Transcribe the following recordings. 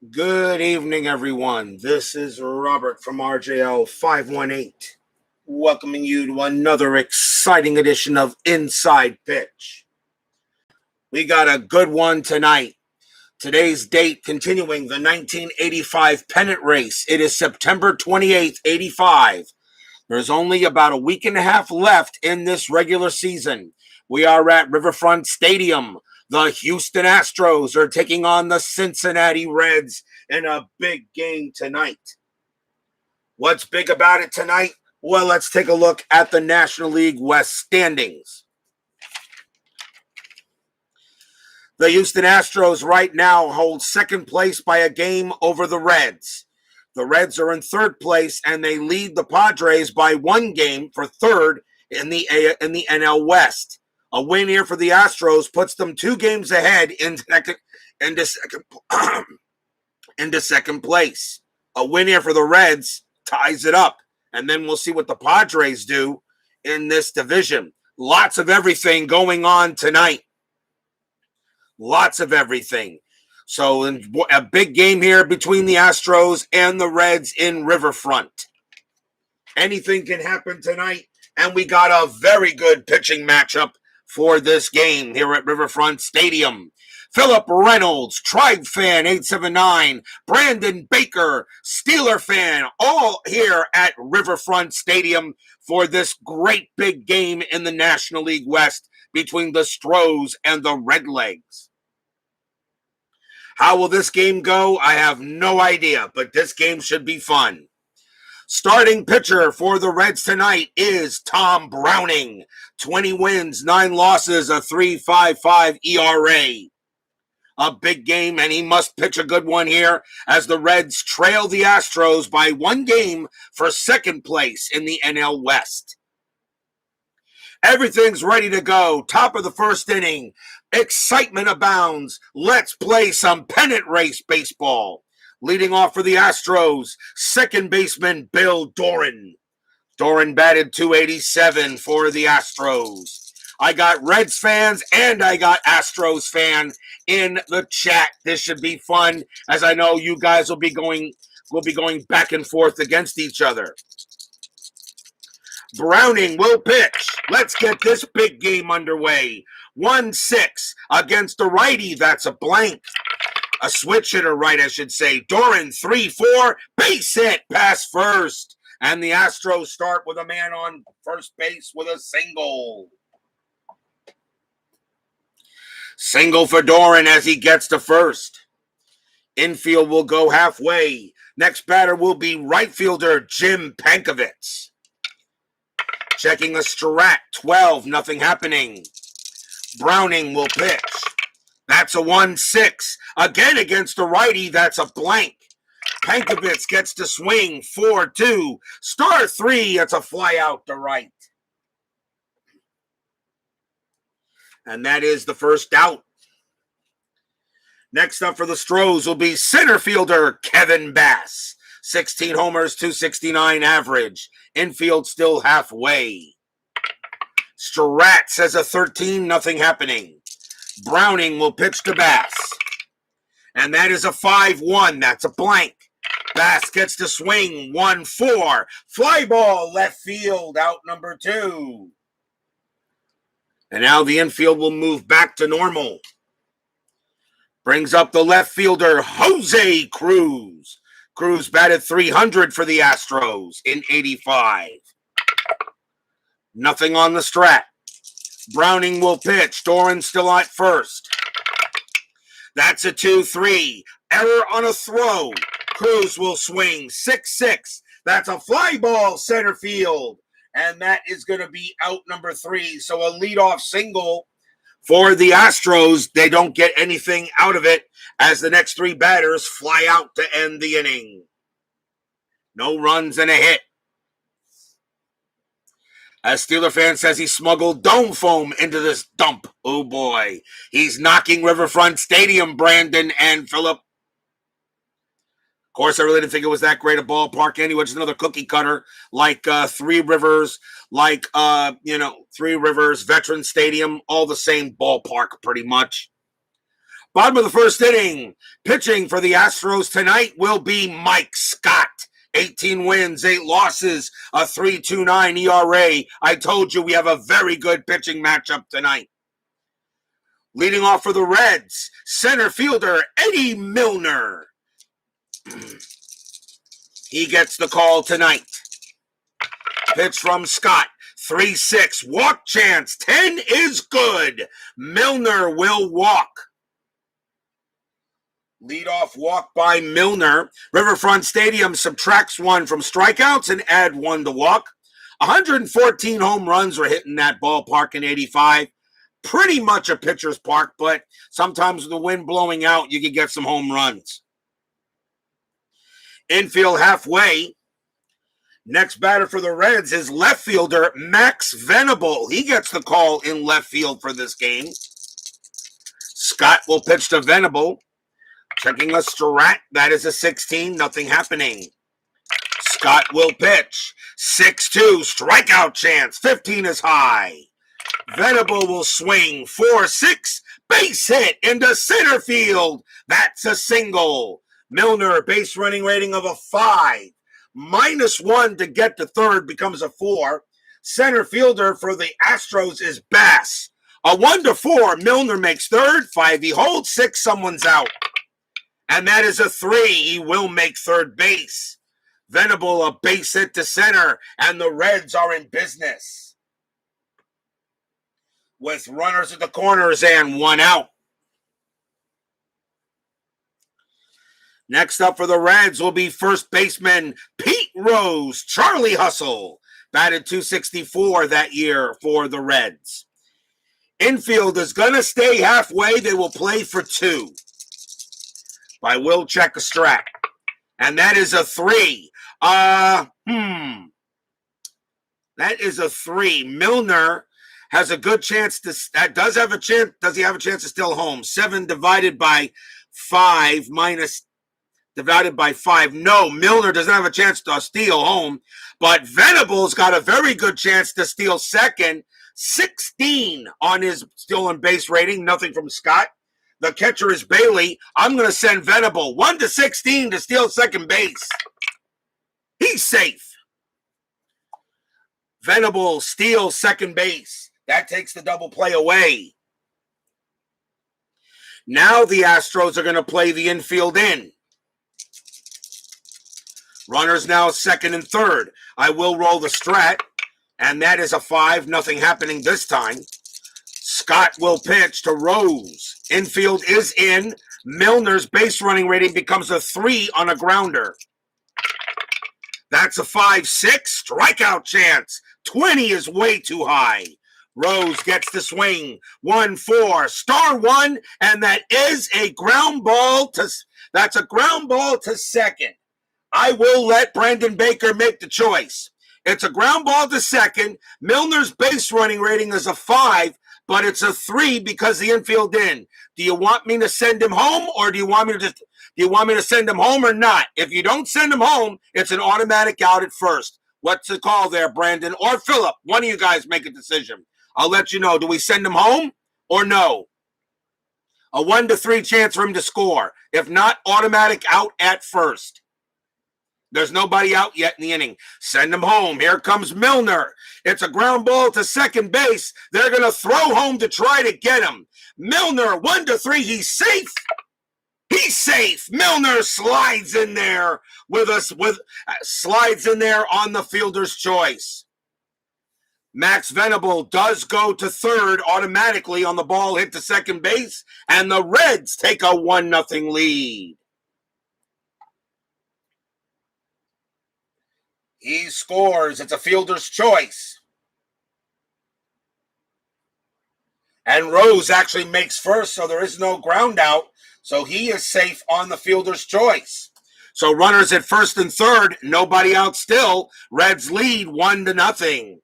Good evening, everyone. This is Robert from RJL 518, welcoming you to another exciting edition of Inside Pitch. We got a good one tonight. Today's date continuing the 1985 Pennant race. It is September 28th, 85. There's only about a week and a half left in this regular season. We are at Riverfront Stadium. The Houston Astros are taking on the Cincinnati Reds in a big game tonight. What's big about it tonight? Well, let's take a look at the National League West standings. The Houston Astros right now hold second place by a game over the Reds. The Reds are in third place, and they lead the Padres by one game for third in the NL West. A win here for the Astros puts them 2 games ahead into second place. A win here for the Reds ties it up, and then we'll see what the Padres do in this division. Lots of everything going on tonight. Lots of everything. So a big game here between the Astros and the Reds in Riverfront. Anything can happen tonight, and we got a very good pitching matchup for this game here at Riverfront Stadium. Philip Reynolds, Tribe Fan 879, Brandon Baker, Steeler Fan, all here at Riverfront Stadium for this great big game in the National League West between the Stros and the Redlegs. How will this game go? I have no idea, but this game should be fun. Starting pitcher for the Reds tonight is Tom Browning. 20 wins, 9 losses, a 3.55 ERA. A big game, and he must pitch a good one here as the Reds trail the Astros by 1 game for second place in the NL West. Everything's ready to go. Top of the first inning. Excitement abounds. Let's play some pennant race baseball. Leading off for the Astros, second baseman Bill Doran. Doran batted .287 for the Astros. I got Reds fans and I got Astros fan in the chat. This should be fun, as I know you guys will be going back and forth against each other. Browning will pitch. Let's get this big game underway. 1-6 against the righty. That's a blank. A switch hitter, right, I should say. Doran, 3-4, base hit, pass first. And the Astros start with a man on first base with a single. Single for Doran as he gets to first. Infield will go halfway. Next batter will be right fielder Jim Pankovitz. Checking the strat, 12, nothing happening. Browning will pitch. That's a 1-6. Again against the righty, that's a blank. Pankovitz gets to swing, 4-2. Star 3, that's a fly out to right. And that is the first out. Next up for the Stros will be center fielder Kevin Bass. 16 homers, .269 average. Infield still halfway. Strat says a 13, nothing happening. Browning will pitch to Bass. And that is a 5-1. That's a blank. Bass gets to swing. 1-4. Fly ball left field, out number 2. And now the infield will move back to normal. Brings up the left fielder, Jose Cruz. Cruz batted .300 for the Astros in 85. Nothing on the strat. Browning will pitch. Doran still at first. That's a 2-3. Error on a throw. Cruz will swing. 6-6. That's a fly ball center field. And that is going to be out number 3. So a leadoff single for the Astros. They don't get anything out of it as the next 3 batters fly out to end the inning. No runs and a hit. As Steeler fan says, he smuggled dome foam into this dump. Oh boy. He's knocking Riverfront Stadium, Brandon and Philip. Of course, I really didn't think it was that great a ballpark anyway. Just another cookie cutter like Three Rivers, Three Rivers, Veterans Stadium, all the same ballpark pretty much. Bottom of the first inning. Pitching for the Astros tonight will be Mike Scott. 18 wins, 8 losses, a 3.29 ERA. I told you we have a very good pitching matchup tonight. Leading off for the Reds, center fielder Eddie Milner. He gets the call tonight. Pitch from Scott. 3-6. Walk chance. 10 is good. Milner will walk. Leadoff walk by Milner. Riverfront Stadium subtracts 1 from strikeouts and add 1 to walk. 114 home runs were hit in that ballpark in 85. Pretty much a pitcher's park, but sometimes with the wind blowing out, you can get some home runs. Infield halfway. Next batter for the Reds is left fielder Max Venable. He gets the call in left field for this game. Scott will pitch to Venable. Checking a strat. That is a 16. Nothing happening. Scott will pitch. 6-2. Strikeout chance. 15 is high. Venable will swing. 4-6. Base hit into center field. That's a single. Milner, base running rating of a 5. -1 to get to third becomes a 4. Center fielder for the Astros is Bass. A 1-4. Milner makes third. 5 he holds. 6 someone's out. And that is a 3. He will make third base. Venable a base hit to center. And the Reds are in business. With runners at the corners and 1 out. Next up for the Reds will be first baseman Pete Rose. Charlie Hustle batted .264 that year for the Reds. Infield is going to stay halfway. They will play for 2. I will check a strat. And that is a 3. That is a 3. Milner has a good chance to, does he have a chance to steal home? 7 divided by 5 divided by 5. No, Milner doesn't have a chance to steal home, but Venable's got a very good chance to steal second. 16 on his stolen base rating. Nothing from Scott. The catcher is Bailey. I'm going to send Venable 1-16 to steal second base. He's safe. Venable steals second base. That takes the double play away. Now the Astros are going to play the infield in. Runners now second and third. I will roll the strat, and that is a 5. Nothing happening this time. Scott will pitch to Rose. Infield is in. Milner's base running rating becomes a 3 on a grounder. That's a 5-6. Strikeout chance. 20 is way too high. Rose gets the swing. 1-4. Star 1, and that is a ground ball to second. I will let Brandon Baker make the choice. It's a ground ball to second. Milner's base running rating is a 5, but it's a 3 because the infield in. Do you want me to send him home, or do you want me to send him home or not? If you don't send him home, it's an automatic out at first. What's the call there, Brandon or Philip? One of you guys make a decision. I'll let you know. Do we send him home or no? A 1-3 chance for him to score. If not, automatic out at first. There's nobody out yet in the inning. Send him home. Here comes Milner. It's a ground ball to second base. They're going to throw home to try to get him. Milner, 1-3. He's safe. He's safe. Milner slides in there slides in there on the fielder's choice. Max Venable does go to third automatically on the ball hit to second base, and the Reds take a 1-0 lead. He scores. It's a fielder's choice. And Rose actually makes first, so there is no ground out. So he is safe on the fielder's choice. So runners at first and third, nobody out still. Reds lead 1-0.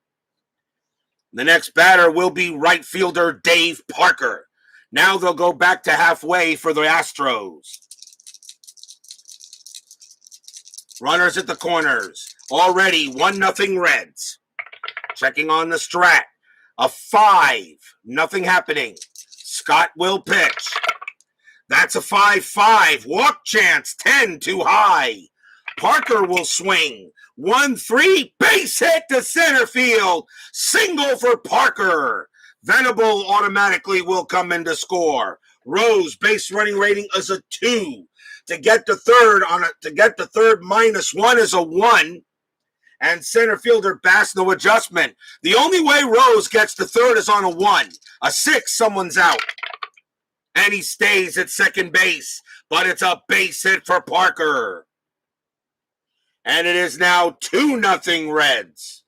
The next batter will be right fielder Dave Parker. Now they'll go back to halfway for the Astros. Runners at the corners. Already 1-0 Reds. Checking on the strat. A 5. Nothing happening. Scott will pitch. That's a 5-5. Walk chance, 10 too high. Parker will swing. 1-3. Base hit to center field. Single for Parker. Venable automatically will come in to score. Rose base running rating is a 2. To get the third -1 is a 1. And center fielder Bass, no adjustment. The only way Rose gets the third is on a 1. A 6, someone's out. And he stays at second base. But it's a base hit for Parker. And it is now 2-0 Reds.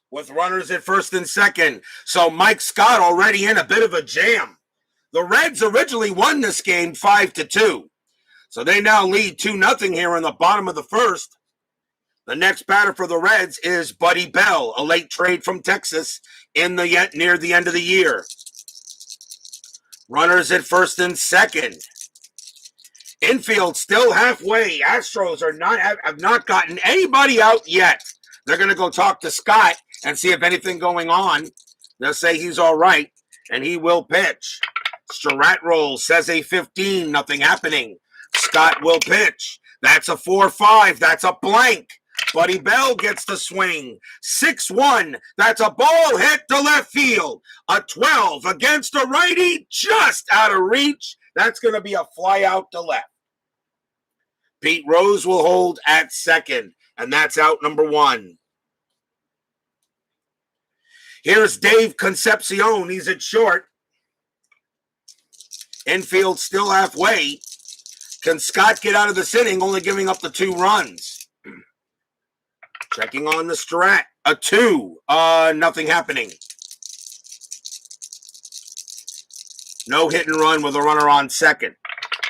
With runners at first and second. So Mike Scott already in a bit of a jam. The Reds originally won this game 5-2. So they now lead 2-0 here in the bottom of the first. The next batter for the Reds is Buddy Bell, a late trade from Texas near the end of the year. Runners at first and second. Infield still halfway. Astros have not gotten anybody out yet. They're going to go talk to Scott and see if anything going on. They'll say he's all right, and he will pitch. Strat rolls, says a 15, nothing happening. Scott will pitch. That's a 4-5. That's a blank. Buddy Bell gets the swing. 6-1. That's a ball hit to left field. A 12 against a righty, just out of reach. That's going to be a fly out to left. Pete Rose will hold at second, and that's out number 1. Here's Dave Concepcion. He's at short. Infield still halfway. Can Scott get out of this inning, only giving up the 2 runs? Checking on the strat. A 2. Nothing happening. No hit and run with a runner on second.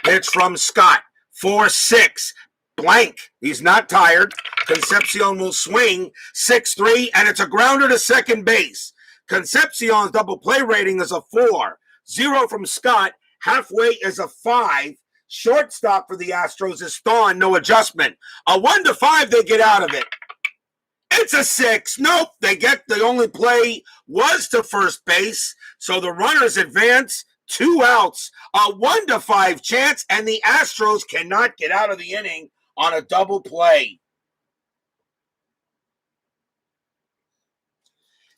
Pitch from Scott. 4-6. Blank. He's not tired. Concepcion will swing. 6-3, and it's a grounder to second base. Concepcion's double play rating is a 4. 0 from Scott. Halfway is a 5. Shortstop for the Astros is Thorne, no adjustment. A 1-5, they get out of it. It's a 6. Nope. The only play was to first base. So the runners advance. 2 outs. A 1-5 chance. And the Astros cannot get out of the inning on a double play.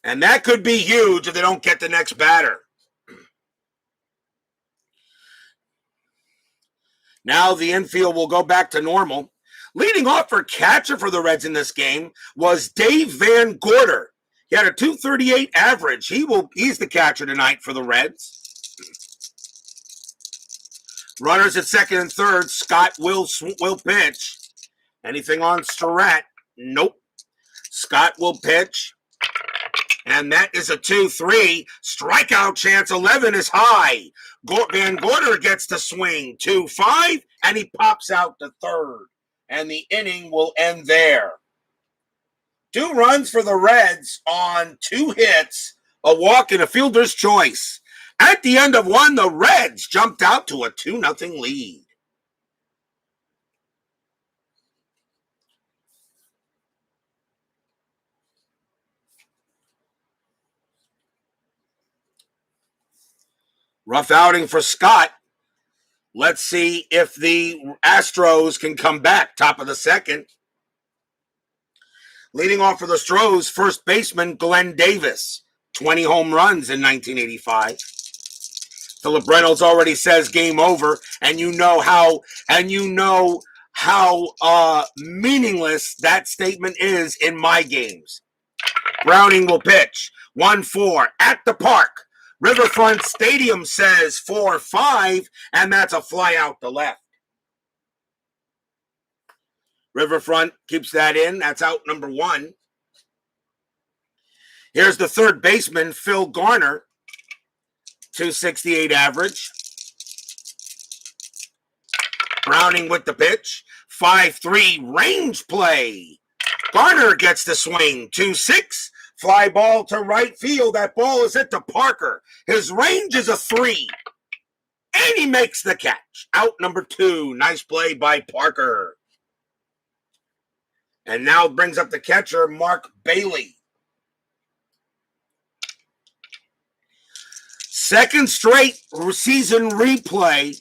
And that could be huge if they don't get the next batter. Now the infield will go back to normal. Leading off for catcher for the Reds in this game was Dave Van Gorder. He had a .238 average. He's the catcher tonight for the Reds. Runners at second and third. Scott will pitch. Anything on Strat? Nope. Scott will pitch. And that is a 2-3. Strikeout chance 11 is high. Van Gorder gets to swing. 2-5, and he pops out to third. And the inning will end there. 2 runs for the Reds on 2 hits, a walk, and a fielder's choice. At the end of 1, the Reds jumped out to a 2-0 lead. Rough outing for Scott. Let's see if the Astros can come back. Top of the second. Leading off for the Astros, first baseman Glenn Davis. 20 home runs in 1985. Philip Reynolds already says game over, and you know how meaningless that statement is in my games. Browning will pitch. 1-4 at the park. Riverfront Stadium says 4-5, and that's a fly out to left. Riverfront keeps that in. That's out number 1. Here's the third baseman, Phil Garner, .268 average. Browning with the pitch. 5-3 range play. Garner gets the swing. 2-6. Fly ball to right field. That ball is hit to Parker. His range is a 3. And he makes the catch. Out number 2. Nice play by Parker. And now brings up the catcher, Mark Bailey. Second straight season replay.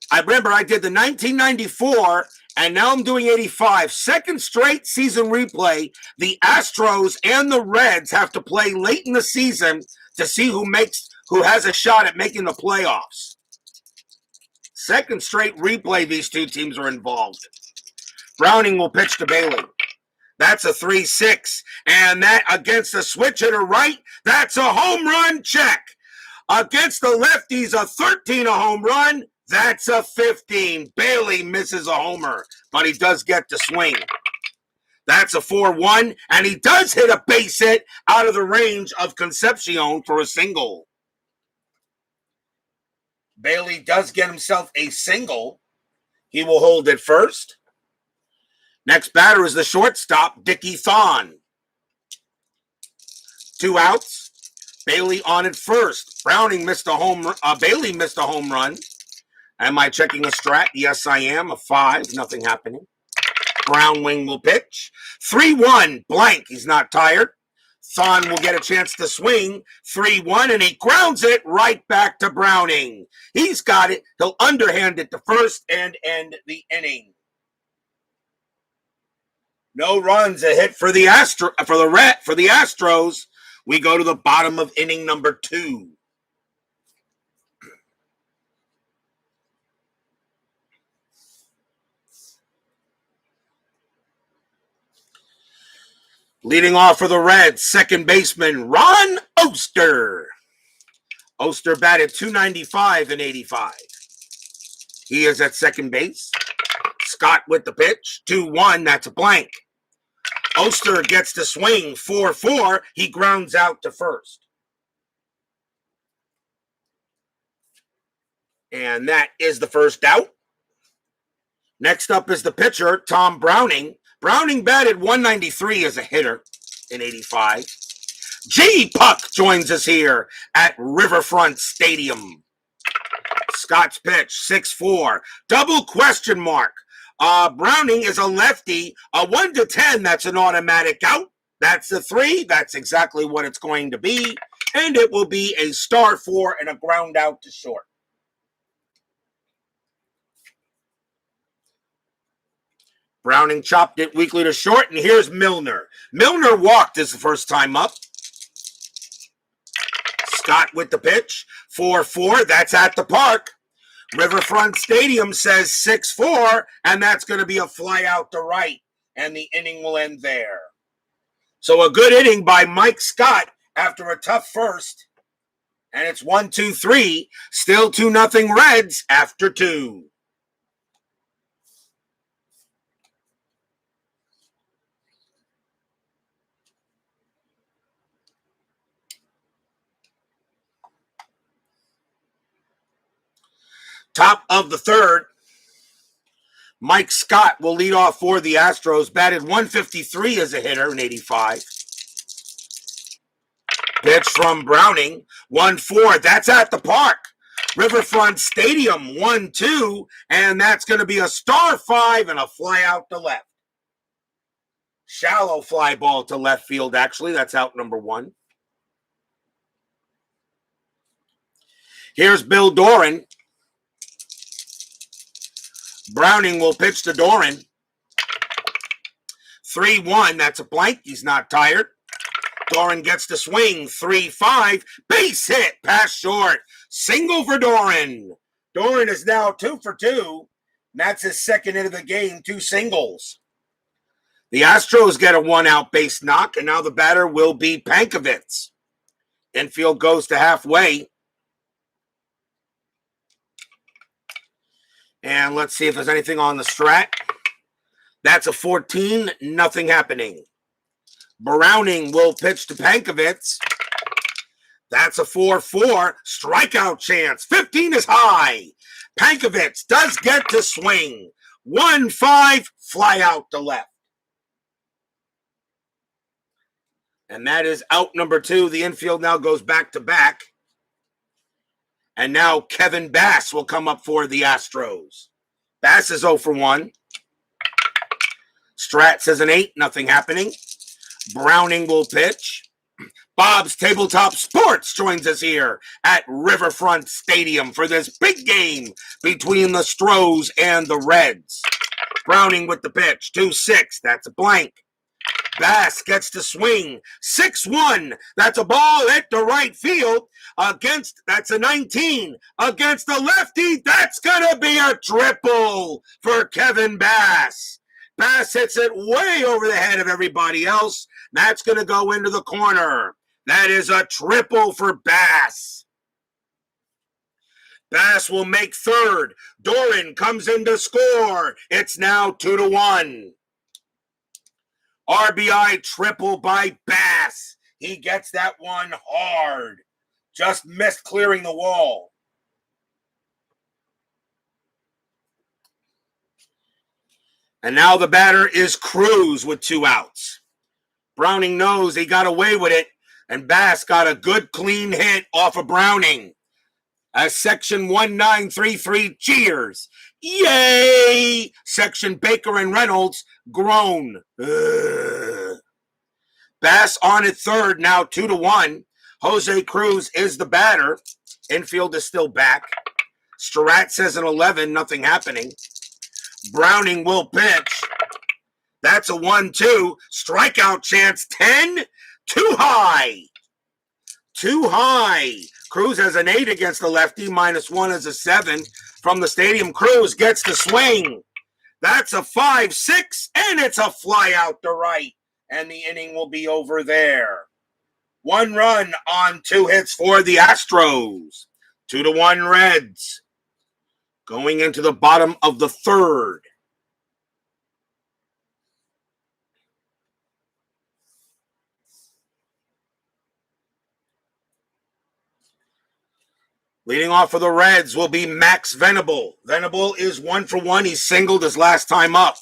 I remember I did the 1994, and now I'm doing 85. Second straight season replay. The Astros and the Reds have to play late in the season to see who has a shot at making the playoffs. Second straight replay, these two teams are involved. Browning will pitch to Bailey. That's a 3-6. And that against the switch hitter right, that's a home run check. Against the lefties, a 13, a home run. That's a 15. Bailey misses a homer, but he does get to swing. That's a 4-1, and he does hit a base hit out of the range of Concepcion for a single. Bailey does get himself a single. He will hold it first. Next batter is the shortstop, Dickie Thon. 2 outs. Bailey on it first. Browning missed a home run. Bailey missed a home run. Am I checking a strat? Yes, I am. A 5. Nothing happening. Brown wing will pitch. 3-1. Blank. He's not tired. Thon will get a chance to swing. 3-1, and he grounds it right back to Browning. He's got it. He'll underhand it to first and end the inning. No runs, a hit for the Astros. We go to the bottom of inning number 2. Leading off for the Reds, second baseman Ron Oster. Oster batted .295 in 85. He is at second base. Scott with the pitch, 2-1, that's a blank. Oster gets to swing, 4-4. He grounds out to first. And that is the first out. Next up is the pitcher, Tom Browning. Browning batted .193 as a hitter in 85. G-Puck joins us here at Riverfront Stadium. Scott's pitch, 6-4. Double question mark. Browning is a lefty. A 1-10, that's an automatic out. That's a 3. That's exactly what it's going to be. And it will be a star 4 and a ground out to short. Browning chopped it weakly to short, and here's Milner. Milner walked as the first time up. Scott with the pitch, 4-4. That's at the park. Riverfront Stadium says 6-4, and that's going to be a fly out to right, and the inning will end there. So a good inning by Mike Scott after a tough first, and it's 1-2-3, still 2-0 Reds after 2. Top of the third, Mike Scott will lead off for the Astros. Batted .153 as a hitter in 85. Pitch from Browning, 1-4. That's at the park. Riverfront Stadium, 1-2. And that's going to be a star 5 and a fly out to left. Shallow fly ball to left field, actually. That's out number 1. Here's Bill Doran. Browning will pitch to Doran. 3-1, that's a blank. He's not tired. Doran gets to swing. 3-5, base hit, pass short. Single for Doran. Doran is now 2 for 2. That's his second hit of the game, 2 singles. The Astros get a 1-out base knock, and now the batter will be Pankovitz. Infield goes to halfway. And let's see if there's anything on the strat. That's a 14, nothing happening. Browning will pitch to Pankovitz. That's a 4-4, strikeout chance. 15 is high. Pankovitz does get to swing. 1-5, fly out to left. And that is out number 2. The infield now goes back to back. And now Kevin Bass will come up for the Astros. Bass is 0 for 1. Strat says an 8, nothing happening. Browning will pitch. Bob's Tabletop Sports joins us here at Riverfront Stadium for this big game between the Astros and the Reds. Browning with the pitch, 2-6, that's a blank. Bass gets to swing, 6-1, that's a ball hit to right field that's a 19, against the lefty, that's gonna be a triple for Kevin Bass. Bass hits it way over the head of everybody else. That's going to go into the corner. That is a triple for Bass. Bass will make third. Doran comes in to score. It's now 2-1. RBI triple by Bass. He gets that one hard. Just missed clearing the wall. And now the batter is Cruz with 2 outs. Browning knows he got away with it, and Bass got a good clean hit off of Browning. As Section 1933 cheers. Yay! Section Baker and Reynolds groan. Ugh. Bass on at third, now 2-1. Jose Cruz is the batter. Infield is still back. Strat says an 11, nothing happening. Browning will pitch. That's a 1-2. Strikeout chance, 10. Too high. Too high. Cruz has an 8 against the lefty. -1 is a 7. From the stadium, Cruz gets to swing. That's a 5-6, and it's a fly out to right. And the inning will be over there. 1 run on 2 hits for the Astros. 2-1 Reds. Going into the bottom of the third. Leading off for the Reds will be Max Venable. Venable is 1-for-1. He singled his last time up.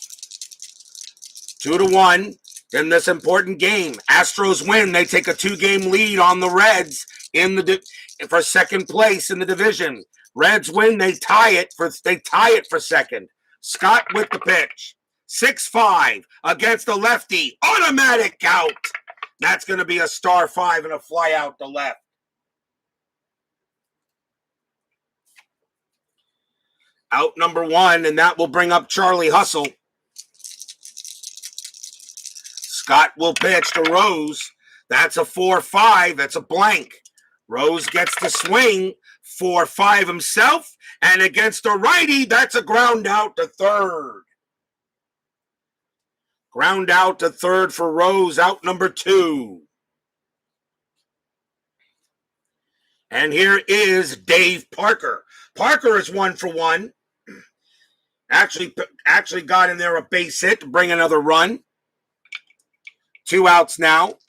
2-1 in this important game. Astros win. They take a 2-game lead on the Reds for second place in the division. Reds win. They tie it for second. Scott with the pitch. 6-5 against the lefty. Automatic out. That's going to be a star 5 and a fly out to left. Out number 1, and that will bring up Charlie Hustle. Scott will pitch to Rose. That's a 4-5. That's a blank. Rose gets to swing. 4-5 himself. And against a righty, that's a ground out to third. Ground out to third for Rose, out number 2. And here is Dave Parker. Parker is 1-for-1. Actually got in there a base hit to bring another run. 2 outs now.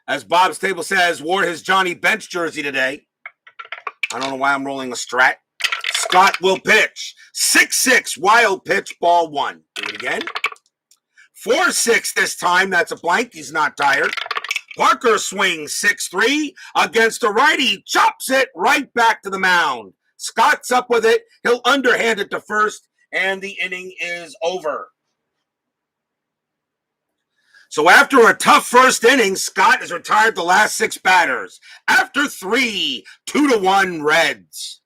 As Bob's Table says, wore his Johnny Bench jersey today. I don't know why I'm rolling a strat. Scott will pitch. 6-6, wild pitch, ball 1. Do it again. 4-6 this time. That's a blank. He's not tired. Parker swings 6-3 against a righty. Chops it right back to the mound. Scott's up with it. He'll underhand it to first, and the inning is over. So after a tough first inning, Scott has retired the last 6 batters. After 3, 2-1 Reds.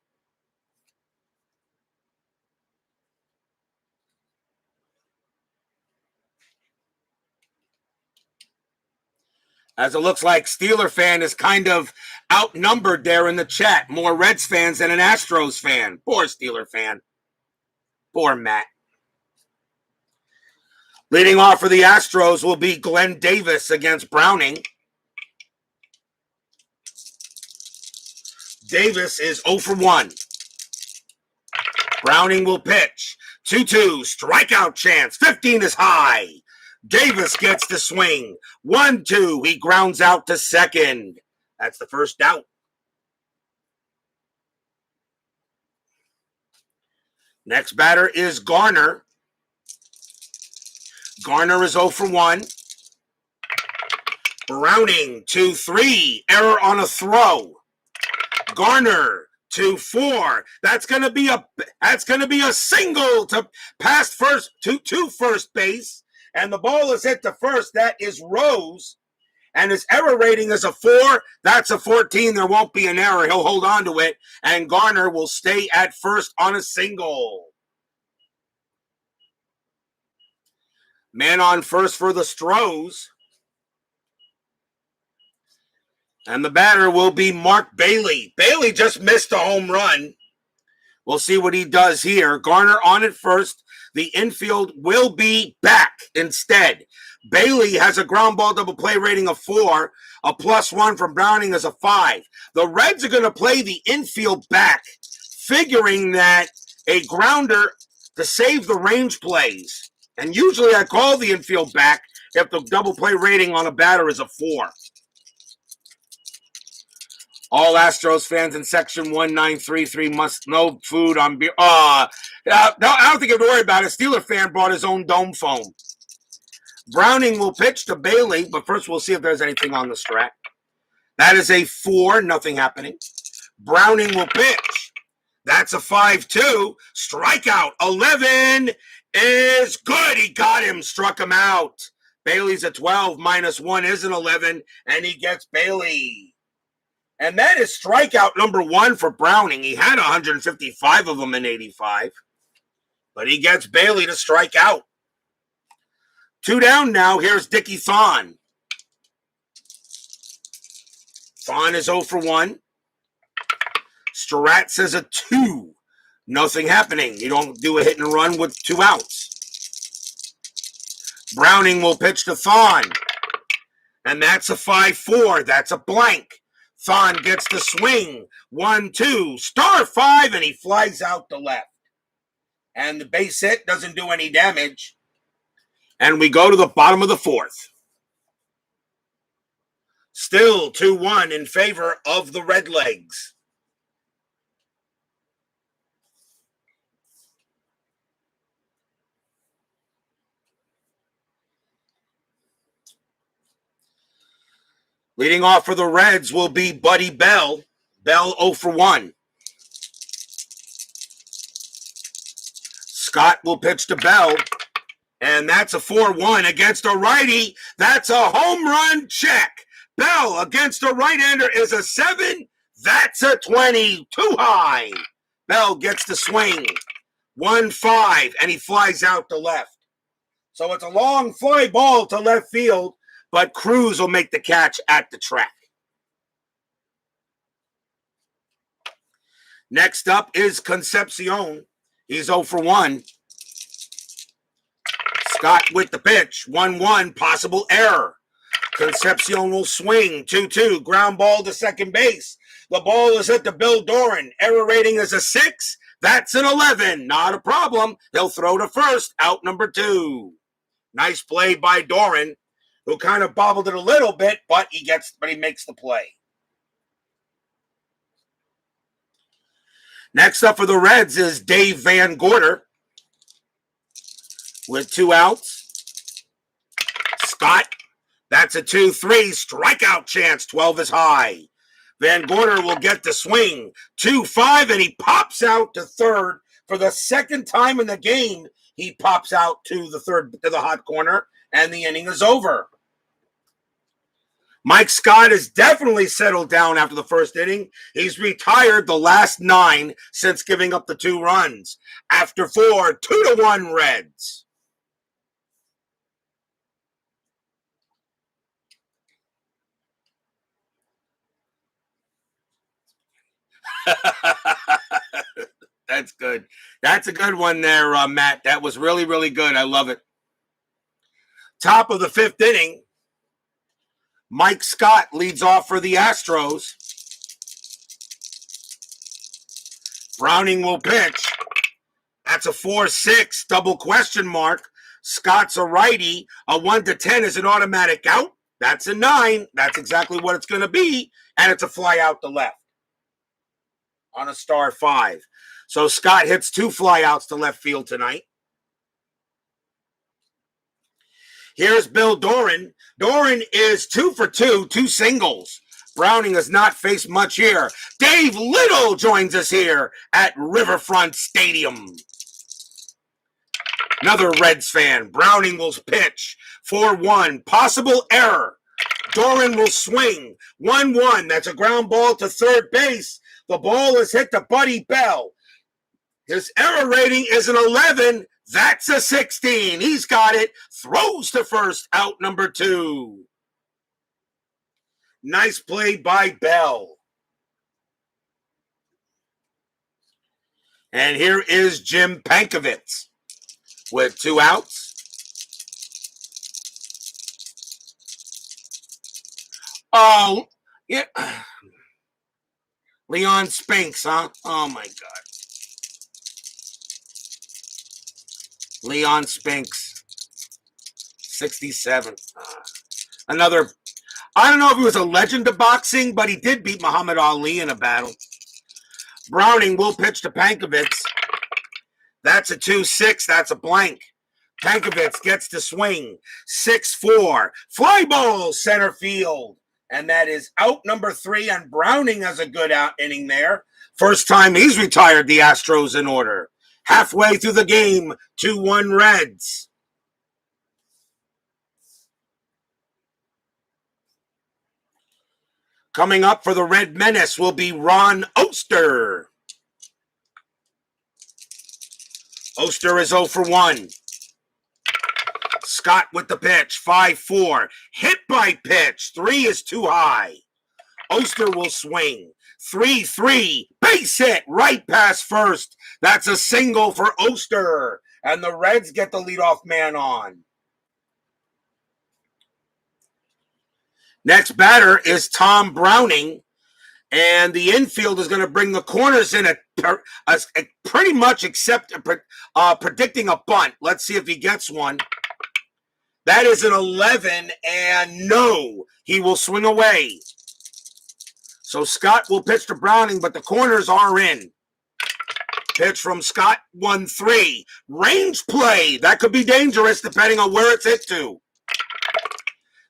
As it looks like Steeler fan is kind of outnumbered there in the chat. More Reds fans than an Astros fan. Poor Steeler fan. Poor Matt. Leading off for the Astros will be Glenn Davis against Browning. Davis is 0-for-1. Browning will pitch. 2-2, strikeout chance. 15 is high. Davis gets to swing. 1-2, he grounds out to second. That's the first out. Next batter is Garner. Garner is 0-for-1. Browning 2-3, error on a throw. Garner 2-4. That's going to be a single to past first to first base. And the ball is hit to first. That is Rose. And his error rating is a 4. That's a 14. There won't be an error. He'll hold on to it. And Garner will stay at first on a single. Man on first for the Astros. And the batter will be Mark Bailey. Bailey just missed a home run. We'll see what he does here. Garner on at first. The infield will be back instead. Bailey has a ground ball double play rating of 4. A +1 from Browning is a 5. The Reds are going to play the infield back, figuring that a grounder to save the range plays. And usually I call the infield back if the double play rating on a batter is a 4. All Astros fans in section 1933 must know food on beer. No, I don't think you have to worry about it. Steeler fan brought his own dome foam. Browning will pitch to Bailey, but first we'll see if there's anything on the strat. That is a 4, nothing happening. Browning will pitch. That's a 5-2. Strikeout 11 is good. He got him, struck him out. Bailey's a 12, -1 is an 11, and he gets Bailey. And that is strikeout number 1 for Browning. He had 155 of them in 85. But he gets Bailey to strike out. 2 down now. Here's Dickie Thon. Thon is 0 for 1. Strat says a 2. Nothing happening. You don't do a hit and run with 2 outs. Browning will pitch to Thon. And that's a 5-4. That's a blank. Thon gets the swing. 1-2. Star 5, and he flies out to left. And the base hit doesn't do any damage. And we go to the bottom of the 4th. Still 2-1 in favor of the Redlegs. Leading off for the Reds will be Buddy Bell. Bell 0 for 1. Scott will pitch to Bell. And that's a 4-1 against a righty. That's a home run check. Bell against a right-hander is a 7. That's a 20. Too high. Bell gets the swing. 1-5, and he flies out to left. So it's a long fly ball to left field, but Cruz will make the catch at the track. Next up is Concepcion. He's 0 for 1. Scott with the pitch. 1-1, possible error. Concepcion will swing. 2-2, ground ball to second base. The ball is hit to Bill Doran. Error rating is a 6. That's an 11. Not a problem. He'll throw to first. Out number 2. Nice play by Doran, who kind of bobbled it a little bit, but he makes the play. Next up for the Reds is Dave Van Gorder with 2 outs. Scott, that's a 2-3, strikeout chance, 12 is high. Van Gorder will get the swing, 2-5, and he pops out to third for the second time in the game. He pops out to the hot corner, and the inning is over. Mike Scott has definitely settled down after the first inning. He's retired the last 9 since giving up the 2 runs. After 4, 2-1 Reds. That's good. That's a good one there, Matt. That was really, really good. I love it. Top of the 5th inning. Mike Scott leads off for the Astros. Browning will pitch. That's a 4-6, double question mark. Scott's a righty. A 1-10 is an automatic out. That's a 9. That's exactly what it's going to be. And it's a fly out to left on a star 5. So Scott hits 2 flyouts to left field tonight. Here's Bill Doran. Doran is 2 for 2, 2 singles. Browning has not faced much here. Dave Little joins us here at Riverfront Stadium. Another Reds fan. Browning will pitch. 4-1. Possible error. Doran will swing. 1-1. That's a ground ball to third base. The ball is hit to Buddy Bell. His error rating is an 11. That's a 16. He's got it. Throws to first. Out number 2. Nice play by Bell. And here is Jim Pankovitz with 2 outs. Oh, yeah. Leon Spinks, huh? Oh, my God. Leon Spinks, 67. Another, I don't know if he was a legend of boxing, but he did beat Muhammad Ali in a battle. Browning will pitch to Pankovitz. That's a 2-6. That's a blank. Pankovitz gets to swing. 6-4. Fly ball center field. And that is out number 3. And Browning has a good out inning there. First time he's retired the Astros in order. Halfway through the game, 2-1 Reds. Coming up for the Red Menace will be Ron Oster. Oster is 0 for 1. Scott with the pitch, 5-4. Hit by pitch, 3 is too high. Oster will swing. 3-3. Base hit right past first. That's a single for Oster. And the Reds get the leadoff man on. Next batter is Tom Browning. And the infield is going to bring the corners in pretty much except predicting a bunt. Let's see if he gets one. That is an 11, and no, he will swing away. So Scott will pitch to Browning, but the corners are in. Pitch from Scott, 1-3. Range play. That could be dangerous depending on where it's hit to.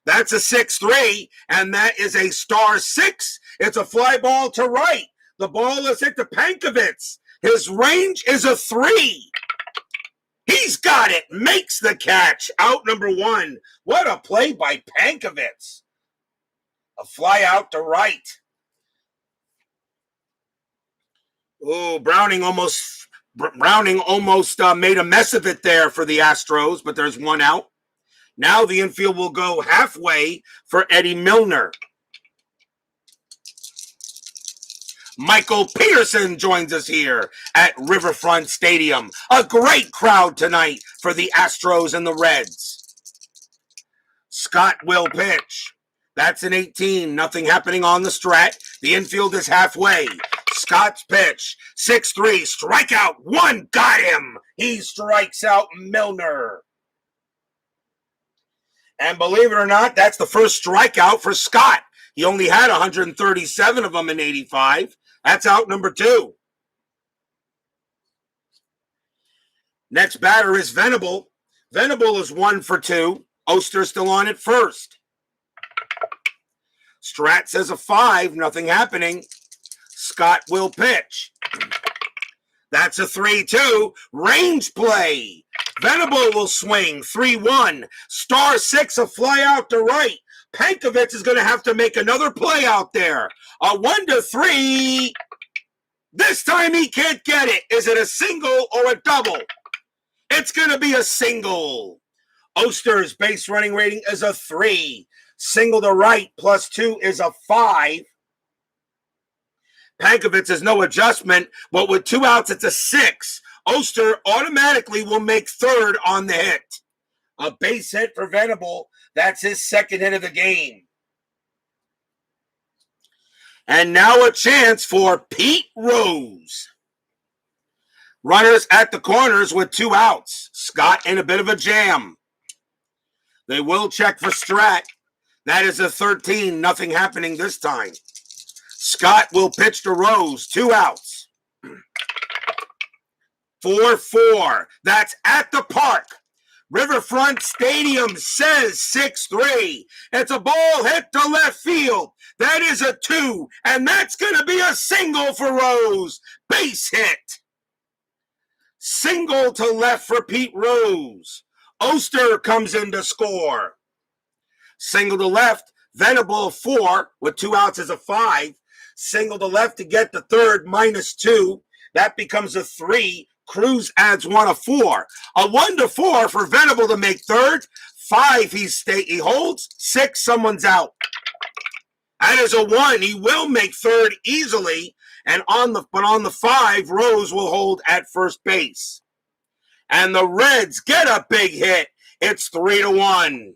That's a 6-3, and that is a star 6. It's a fly ball to right. The ball is hit to Pankovitz. His range is a 3. He's got it. Makes the catch. Out number 1. What a play by Pankovitz. A fly out to right. Oh, Browning almost made a mess of it there for the Astros, but there's 1 out. Now the infield will go halfway for Eddie Milner. Michael Peterson joins us here at Riverfront Stadium. A great crowd tonight for the Astros and the Reds. Scott will pitch. That's an 18. Nothing happening on the strat. The infield is halfway. Scott's pitch. 6-3. Strikeout. 1. Got him. He strikes out Milner. And believe it or not, that's the first strikeout for Scott. He only had 137 of them in 85. That's out number 2. Next batter is Venable. Venable is 1 for 2. Oster still on at first. Strat says a 5. Nothing happening. Scott will pitch. That's a 3-2. Range play. Venable will swing. 3-1. Star 6, a fly out to right. Pankovitz is going to have to make another play out there. A 1-3. This time he can't get it. Is it a single or a double? It's going to be a single. Oster's base running rating is a 3. Single to right plus 2 is a 5. Pankovitz is no adjustment, but with 2 outs, it's a 6. Oster automatically will make third on the hit. A base hit for Venable. That's his second hit of the game. And now a chance for Pete Rose. Runners at the corners with 2 outs. Scott in a bit of a jam. They will check for Strat. That is a 13. Nothing happening this time. Scott will pitch to Rose. 2 outs. 4-4. That's at the park. Riverfront Stadium says 6-3. It's a ball hit to left field. That is a 2, and that's going to be a single for Rose. Base hit. Single to left for Pete Rose. Oster comes in to score. Single to left, Venable 4 with 2 outs is a 5. Single to left to get the third, -2. That becomes a 3. Cruz adds 1, a 4. A 1 to 4 for Venable to make third. 5 he holds. 6 someone's out. That is a 1. He will make third easily. And on the 5, Rose will hold at first base. And the Reds get a big hit. It's 3-1.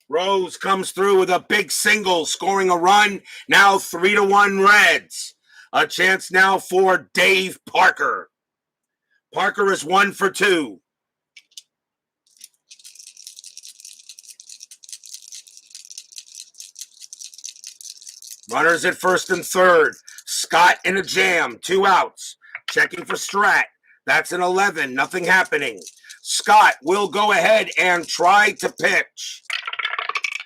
Rose comes through with a big single, scoring a run. Now 3-1 Reds. A chance now for Dave Parker. Parker is 1 for 2. Runners at first and third. Scott in a jam. 2 outs. Checking for Strat. That's an 11. Nothing happening. Scott will go ahead and try to pitch.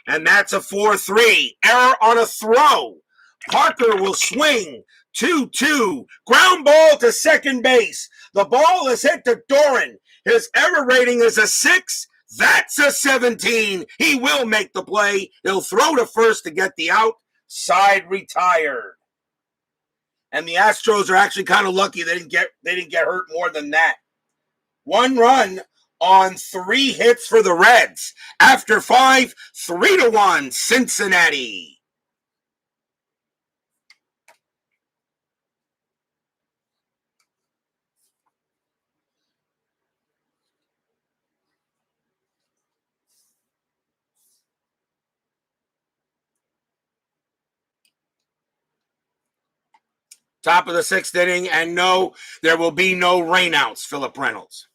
And that's a 4-3. Error on a throw. Parker will swing. 2-2. Ground ball to second base. The ball is hit to Doran. His error rating is a 6. That's a 17. He will make the play. He'll throw to first to get the out. Side retired. And the Astros are actually kind of lucky they didn't get hurt more than that. 1 run on 3 hits for the Reds. After 5, 3-1 Cincinnati. Top of the 6th inning, and no, there will be no rainouts, Philip Reynolds.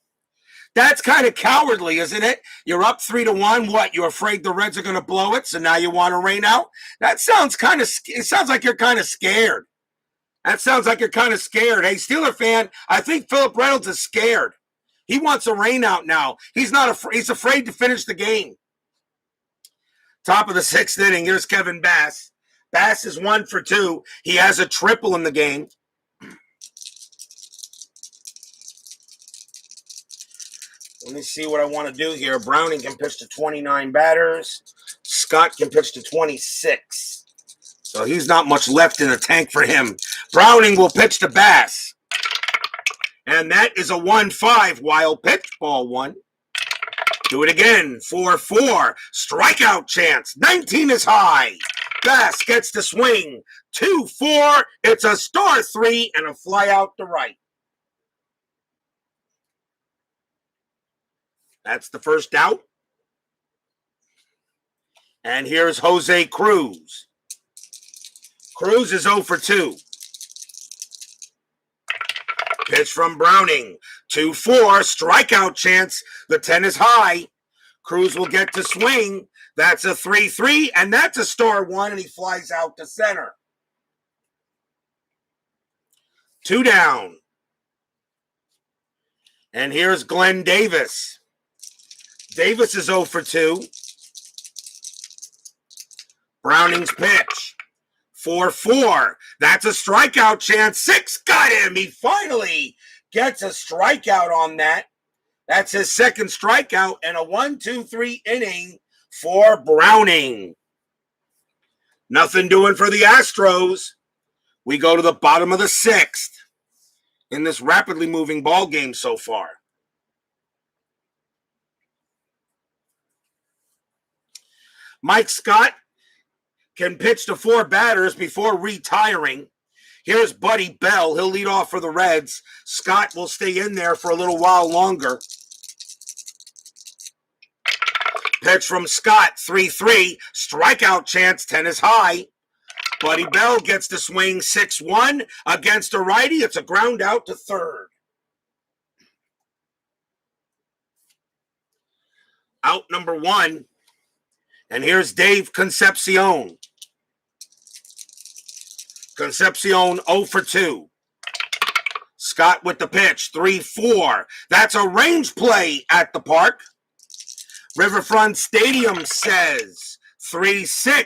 That's kind of cowardly, isn't it? You're up 3-1. What? You're afraid the Reds are going to blow it, so now you want to rain out? It sounds like you're kind of scared. That sounds like you're kind of scared. Hey, Steeler fan, I think Philip Reynolds is scared. He wants a rain out now. He's afraid to finish the game. Top of the 6th inning, here's Kevin Bass. Bass is 1 for 2. He has a triple in the game. Let me see what I want to do here. Browning can pitch to 29 batters. Scott can pitch to 26. So he's not much left in the tank for him. Browning will pitch to Bass. And that is a 1-5. Wild pitch, ball 1. Do it again. 4-4. Strikeout chance. 19 is high. Bass gets the swing. 2-4. It's a star 3 and a fly out to right. That's the first out. And here's Jose Cruz. Cruz is 0 for 2. Pitch from Browning. 2-4. Strikeout chance. The 10 is high. Cruz will get to swing. That's a 3-3, and that's a star 1, and he flies out to center. 2 down. And here's Glenn Davis. Davis is 0 for 2. Browning's pitch. 4-4. That's a strikeout chance. 6 got him. He finally gets a strikeout on that. That's his second strikeout and a 1-2-3 inning for Browning. Nothing doing for the Astros. We go to the bottom of the 6th in this rapidly moving ball game so far. Mike Scott can pitch to 4 batters before retiring. Here's Buddy Bell. He'll lead off for the Reds. Scott will stay in there for a little while longer. Pitch from Scott, 3-3. Strikeout chance, 10 is high. Buddy Bell gets the swing, 6-1 against a righty. It's a ground out to third. Out number 1. And here's Dave Concepcion. Concepcion 0 for 2. Scott with the pitch, 3-4. That's a range play at the park. Riverfront Stadium says 3-6.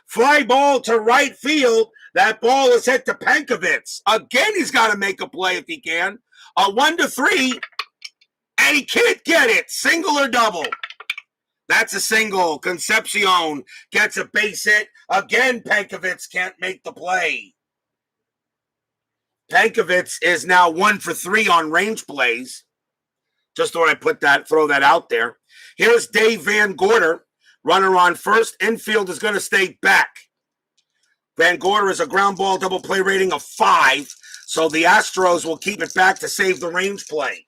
Fly ball to right field. That ball is hit to Pankovitz. Again, he's got to make a play if he can. A 1-3, and he can't get it. Single or double? That's a single. Concepcion gets a base hit. Again, Pankovitz can't make the play. Pankovitz is now 1 for 3 on range plays. Just thought I'd throw that out there. Here's Dave Van Gorder. Runner on first. Infield is going to stay back. Van Gorder is a ground ball double play rating of 5. So the Astros will keep it back to save the range play.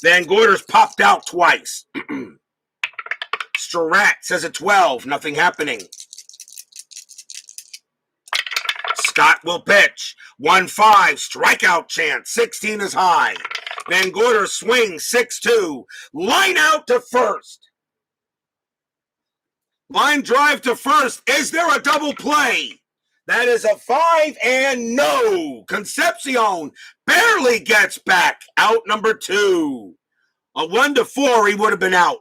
Van Gorder's popped out twice. Strat says a 12. Nothing happening. Scott will pitch. 1-5. Strikeout chance. 16 is high. Van Gorder swings. 6-2. Line out to first. Line drive to first. Is there a double play? That is a 5 and no. Concepcion barely gets back. Out number 2. A 1-4, he would have been out.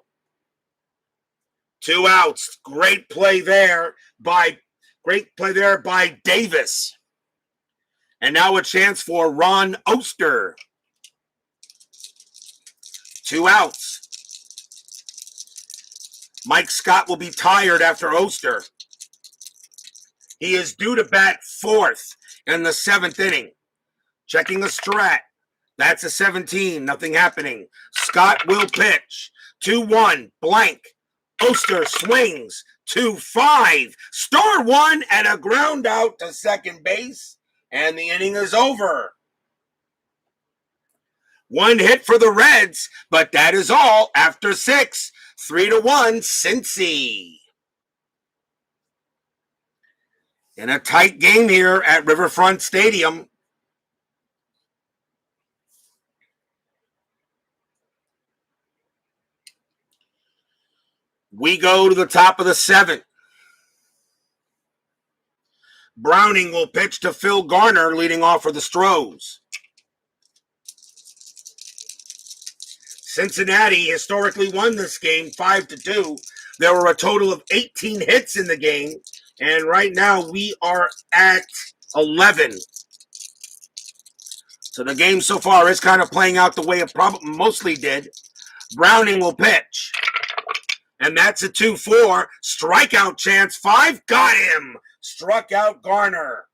2 outs. Great play there by Davis. And now a chance for Ron Oster. 2 outs. Mike Scott will be tired after Oster. He is due to bat 4th in the 7th inning. Checking the strat. That's a 17. Nothing happening. Scott will pitch. 2-1. Blank. Oster swings. 2-5. Star 1 and a ground out to second base. And the inning is over. 1 hit for the Reds, but that is all after 6. 3-1, Cincy. In a tight game here at Riverfront Stadium. We go to the top of the 7th. Browning will pitch to Phil Garner, leading off for the Stros. Cincinnati historically won this game 5-2. There were a total of 18 hits in the game, and right now we are at 11. So the game so far is kind of playing out the way it probably mostly did. Browning will pitch, and that's a 2-4. Strikeout chance. 5 got him. Struck out Garner.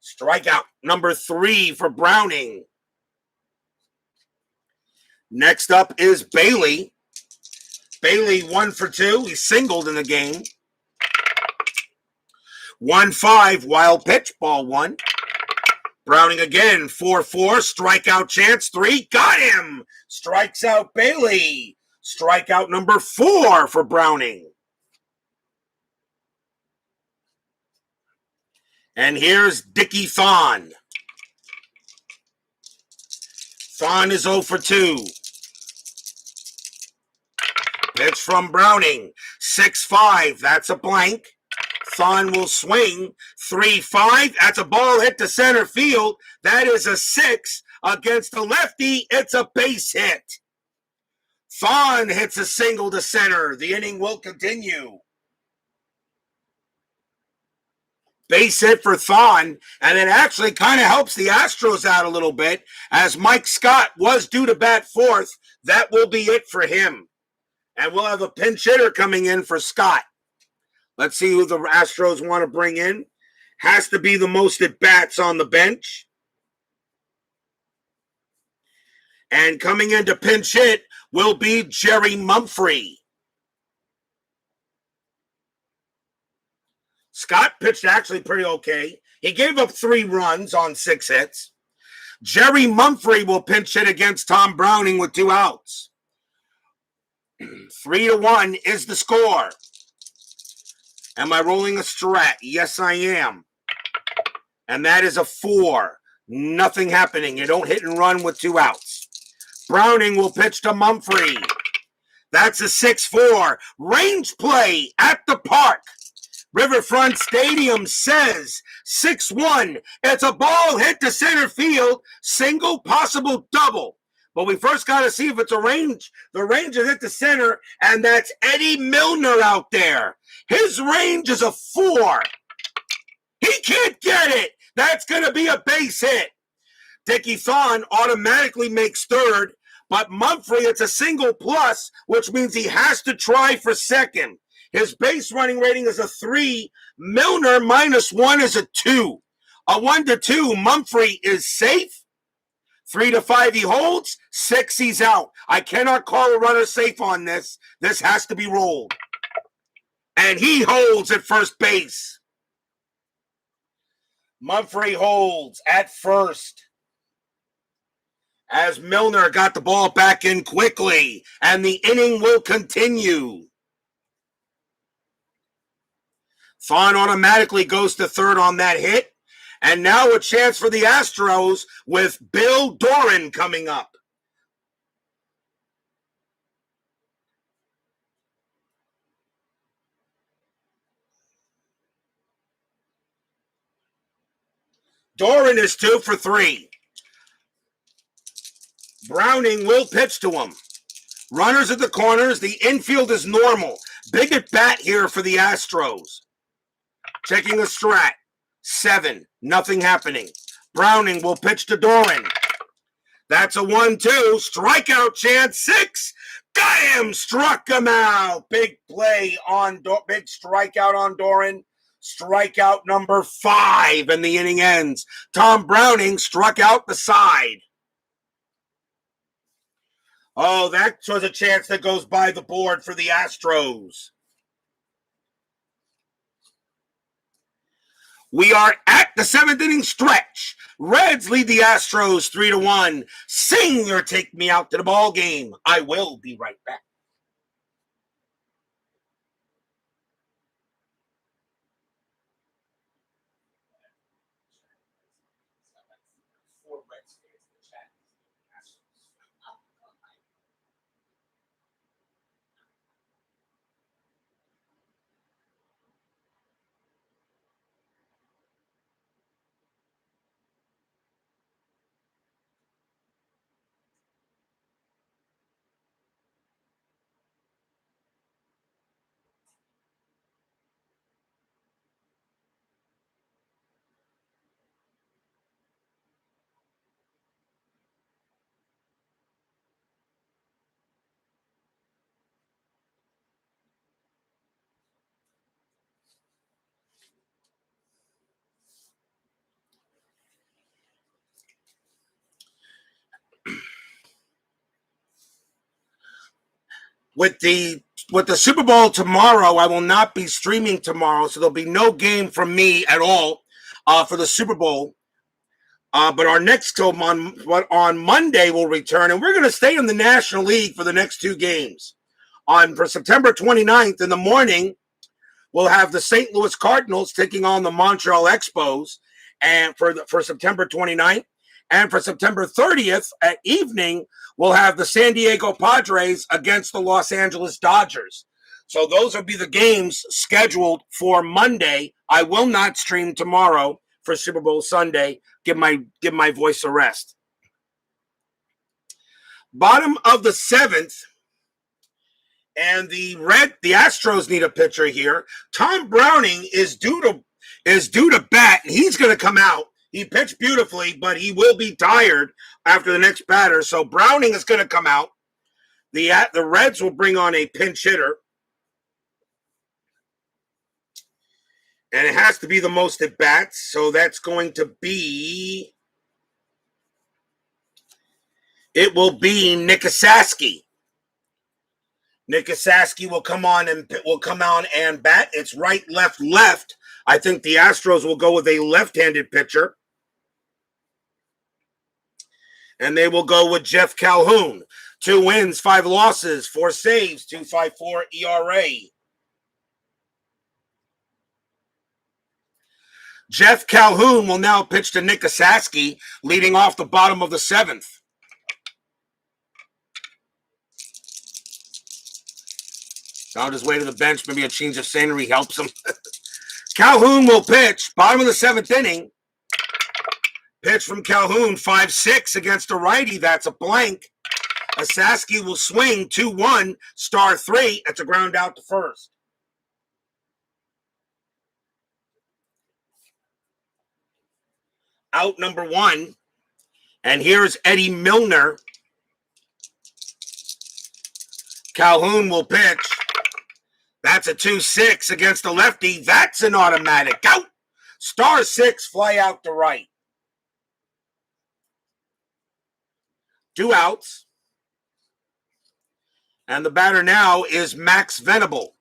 Strikeout number 3 for Browning. Next up is Bailey. Bailey 1 for 2. He singled in the game. 1-5. Wild pitch. Ball 1. Browning again. 4-4. Strikeout chance. 3. Got him. Strikes out Bailey. Strikeout number 4 for Browning. And here's Dickie Thon. Thon is 0 for 2. Pitch from Browning. 6-5. That's a blank. Thon will swing. 3-5. That's a ball hit to center field. That is a 6. Against the lefty, it's a base hit. Thon hits a single to center. The inning will continue. Base hit for Thon, and it actually kind of helps the Astros out a little bit, as Mike Scott was due to bat 4th. That will be it for him. And we'll have a pinch hitter coming in for Scott. Let's see who the Astros want to bring in. Has to be the most at-bats on the bench. And coming in to pinch hit will be Jerry Mumphrey. Scott pitched actually pretty okay. He gave up 3 runs on 6 hits. Jerry Mumphrey will pinch hit against Tom Browning with 2 outs. 3-1 is the score. Am I rolling a strat? Yes, I am. And that is a 4. Nothing happening. You don't hit and run with 2 outs. Browning will pitch to Mumphrey. That's a 6-4. Range play at the park. Riverfront Stadium says 6-1. It's a ball hit to center field. Single, possible double. But we first got to see if it's a range. The range is at the center, and that's Eddie Milner out there. His range is a 4. He can't get it. That's going to be a base hit. Dickie Thon automatically makes third, but Mumphrey, it's a single plus, which means he has to try for second. His base running rating is a 3. Milner -1 is a 2. A 1-2, Mumphrey is safe. 3-5, he holds. 6, he's out. I cannot call a runner safe on this. This has to be rolled. And he holds at first base. Mumphrey holds at first, as Milner got the ball back in quickly, and the inning will continue. Thon automatically goes to third on that hit. And now a chance for the Astros with Bill Doran coming up. Doran is 2 for 3. Browning will pitch to him. Runners at the corners. The infield is normal. Big at bat here for the Astros. Checking the strat. 7. Nothing happening. Browning will pitch to Doran. That's a 1-2. Strikeout chance. 6. Got him. Struck him out. Big play on big strikeout on Doran. Strikeout number 5, and the inning ends. Tom Browning struck out the side. Oh, that was a chance that goes by the board for the Astros. We are at the 7th inning stretch. Reds lead the Astros 3-1. Sing or take me out to the ball game. I will be right back. With the Super Bowl tomorrow, I will not be streaming tomorrow, so there'll be no game from me at all for the Super Bowl. But our next game on Monday will return, and we're going to stay in the National League for the next 2 games. For September 29th in the morning, we'll have the St. Louis Cardinals taking on the Montreal Expos, and for September 29th. And for September 30th at evening, we'll have the San Diego Padres against the Los Angeles Dodgers. So those will be the games scheduled for Monday. I will not stream tomorrow for Super Bowl Sunday. Give my voice a rest. Bottom of the 7th, and the Astros need a pitcher here. Tom Browning is due to bat, and he's going to come out. He pitched beautifully, but he will be tired after the next batter. So Browning is going to come out. The Reds will bring on a pinch hitter. And it has to be the most at bats. So that's going to be. It will be Nick Esaski. Nick Esaski will come on and bat. It's right, left. I think the Astros will go with a left-handed pitcher. And they will go with Jeff Calhoun. 2 wins, 5 losses, 4 saves, 2.54 ERA. Jeff Calhoun will now pitch to Nick Esaski, leading off the bottom of the 7th. I'll just wait to the bench. Maybe a change of scenery helps him. Calhoun will pitch, bottom of the 7th inning. Pitch from Calhoun, 5-6 against a righty. That's a blank. Asaski will swing 2-1, star 3. That's a ground out to first. Out number 1. And here's Eddie Milner. Calhoun will pitch. That's a 2-6 against the lefty. That's an automatic out. Star 6, fly out to right. 2 outs. And the batter now is Max Venable.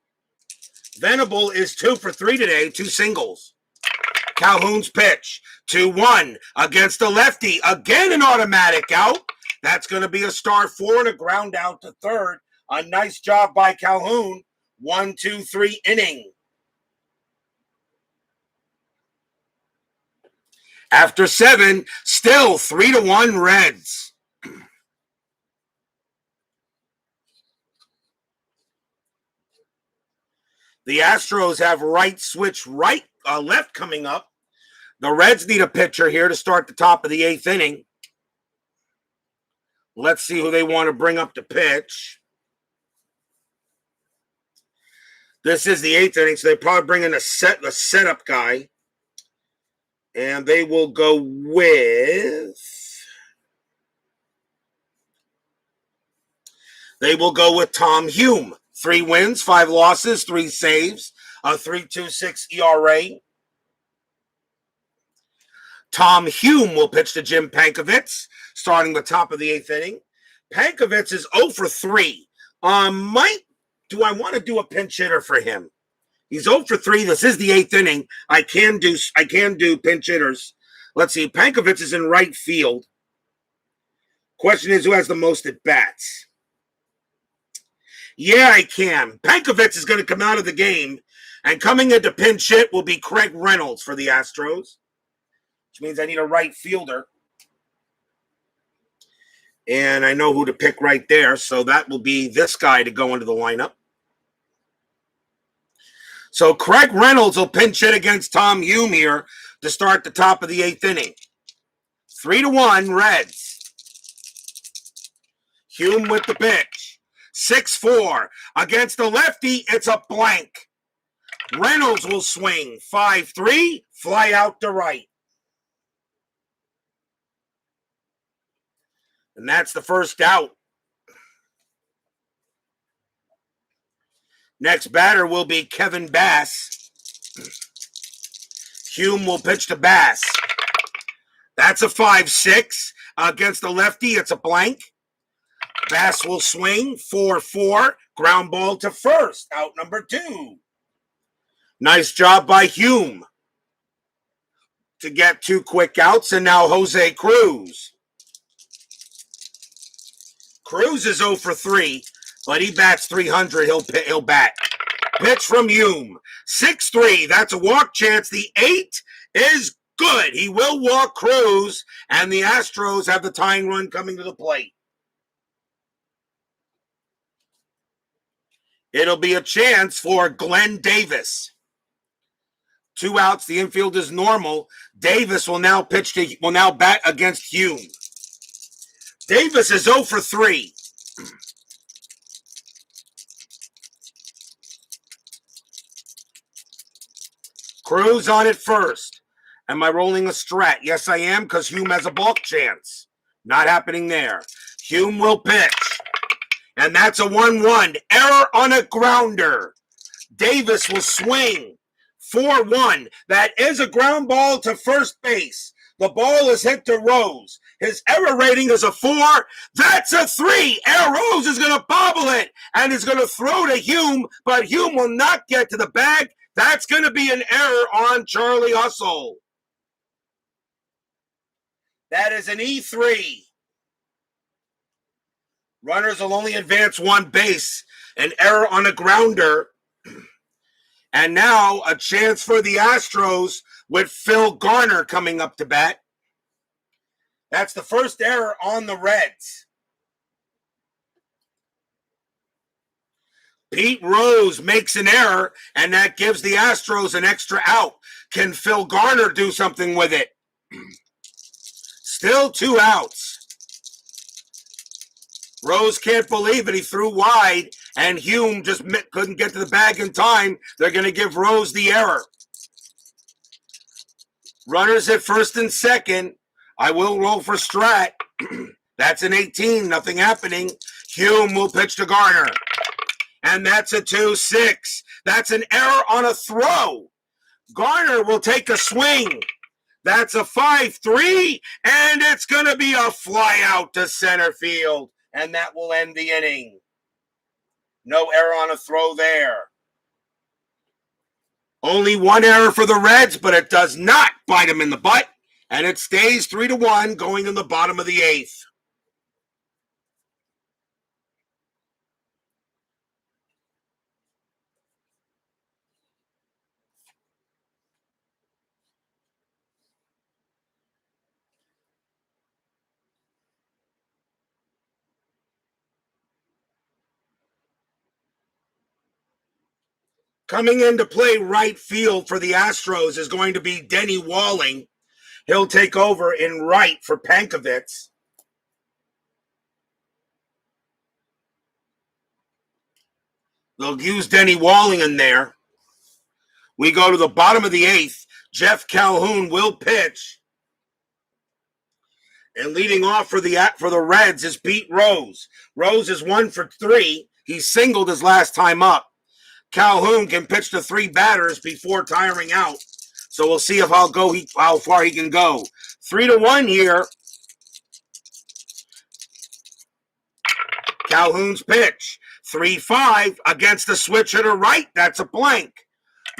Venable is 2 for 3 today, 2 singles. Calhoun's pitch, 2-1 against the lefty. Again, an automatic out. That's going to be a star 4 and a ground out to third. A nice job by Calhoun. 1-2-3 inning. After 7, still 3-1 Reds. The Astros have right switch left coming up. The Reds need a pitcher here to start the top of the 8th inning. Let's see who they want to bring up to pitch. This is the 8th inning, so they probably bring in a setup guy. And they will go with Tom HOU. 3 wins, 5 losses, 3 saves, a 3.26 ERA. Tom HOU will pitch to Jim Pankovits, starting the top of the 8th inning. Pankovits is 0 for 3. Do I want to do a pinch hitter for him? He's 0 for 3. This is the 8th inning. I can do pinch hitters. Let's see. Pankovits is in right field. Question is, who has the most at bats? Yeah, I can. Pankovits is going to come out of the game, and coming into pinch hit will be Craig Reynolds for the Astros, which means I need a right fielder. And I know who to pick right there, so that will be this guy to go into the lineup. So Craig Reynolds will pinch hit against Tom HOU here to start the top of the 8th inning. 3-1 Reds. HOU with the pitch. 6-4 against the lefty. It's a blank. Reynolds will swing 5-3, fly out to right. And that's the first out. Next batter will be Kevin Bass. HOU will pitch to Bass. That's a 5-6 against the lefty. It's a blank. Bass will swing 4-4, ground ball to first, out number 2. Nice job by HOU to get 2 quick outs, and now Jose Cruz. Cruz is 0 for 3, but he bats 300. He'll bat. Pitch from HOU. 6-3. That's a walk chance. The 8 is good. He will walk Cruz, and the Astros have the tying run coming to the plate. It'll be a chance for Glenn Davis. 2 outs. The infield is normal. Davis will now bat against HOU. Davis is 0 for 3. Cruz on it first. Am I rolling a strat? Yes, I am, because HOU has a balk chance. Not happening there. HOU will pitch. And that's a 1-1. Error on a grounder. Davis will swing. 4-1. That is a ground ball to first base. The ball is hit to Rose. His error rating is a 4. That's a 3. Aaron Rose is going to bobble it and is going to throw to HOU, but HOU will not get to the bag. That's going to be an error on Charlie Hustle. That is an E3. Runners will only advance 1 base. An error on a grounder. And now a chance for the Astros with Phil Garner coming up to bat. That's the first error on the Reds. Pete Rose makes an error, and that gives the Astros an extra out. Can Phil Garner do something with it? Still 2 outs. Rose can't believe it. He threw wide, and HOU just couldn't get to the bag in time. They're going to give Rose the error. Runners at first and second. I will roll for Strat. That's an 18. Nothing happening. HOU will pitch to Garner. And that's a 2-6. That's an error on a throw. Garner will take a swing. That's a 5-3. And it's going to be a fly out to center field. And that will end the inning. No error on a throw there. Only 1 error for the Reds, but it does not bite them in the butt. And it stays 3-1 going in the bottom of the 8th. Coming in to play right field for the Astros is going to be Denny Walling. He'll take over in right for Pankovitz. They'll use Denny Walling in there. We go to the bottom of the 8th. Jeff Calhoun will pitch. And leading off for the Reds is Pete Rose. Rose is 1 for 3. He singled his last time up. Calhoun can pitch to 3 batters before tiring out. So we'll see how far he can go. 3-1 here. Calhoun's pitch. 3-5 against the switcher to right. That's a blank.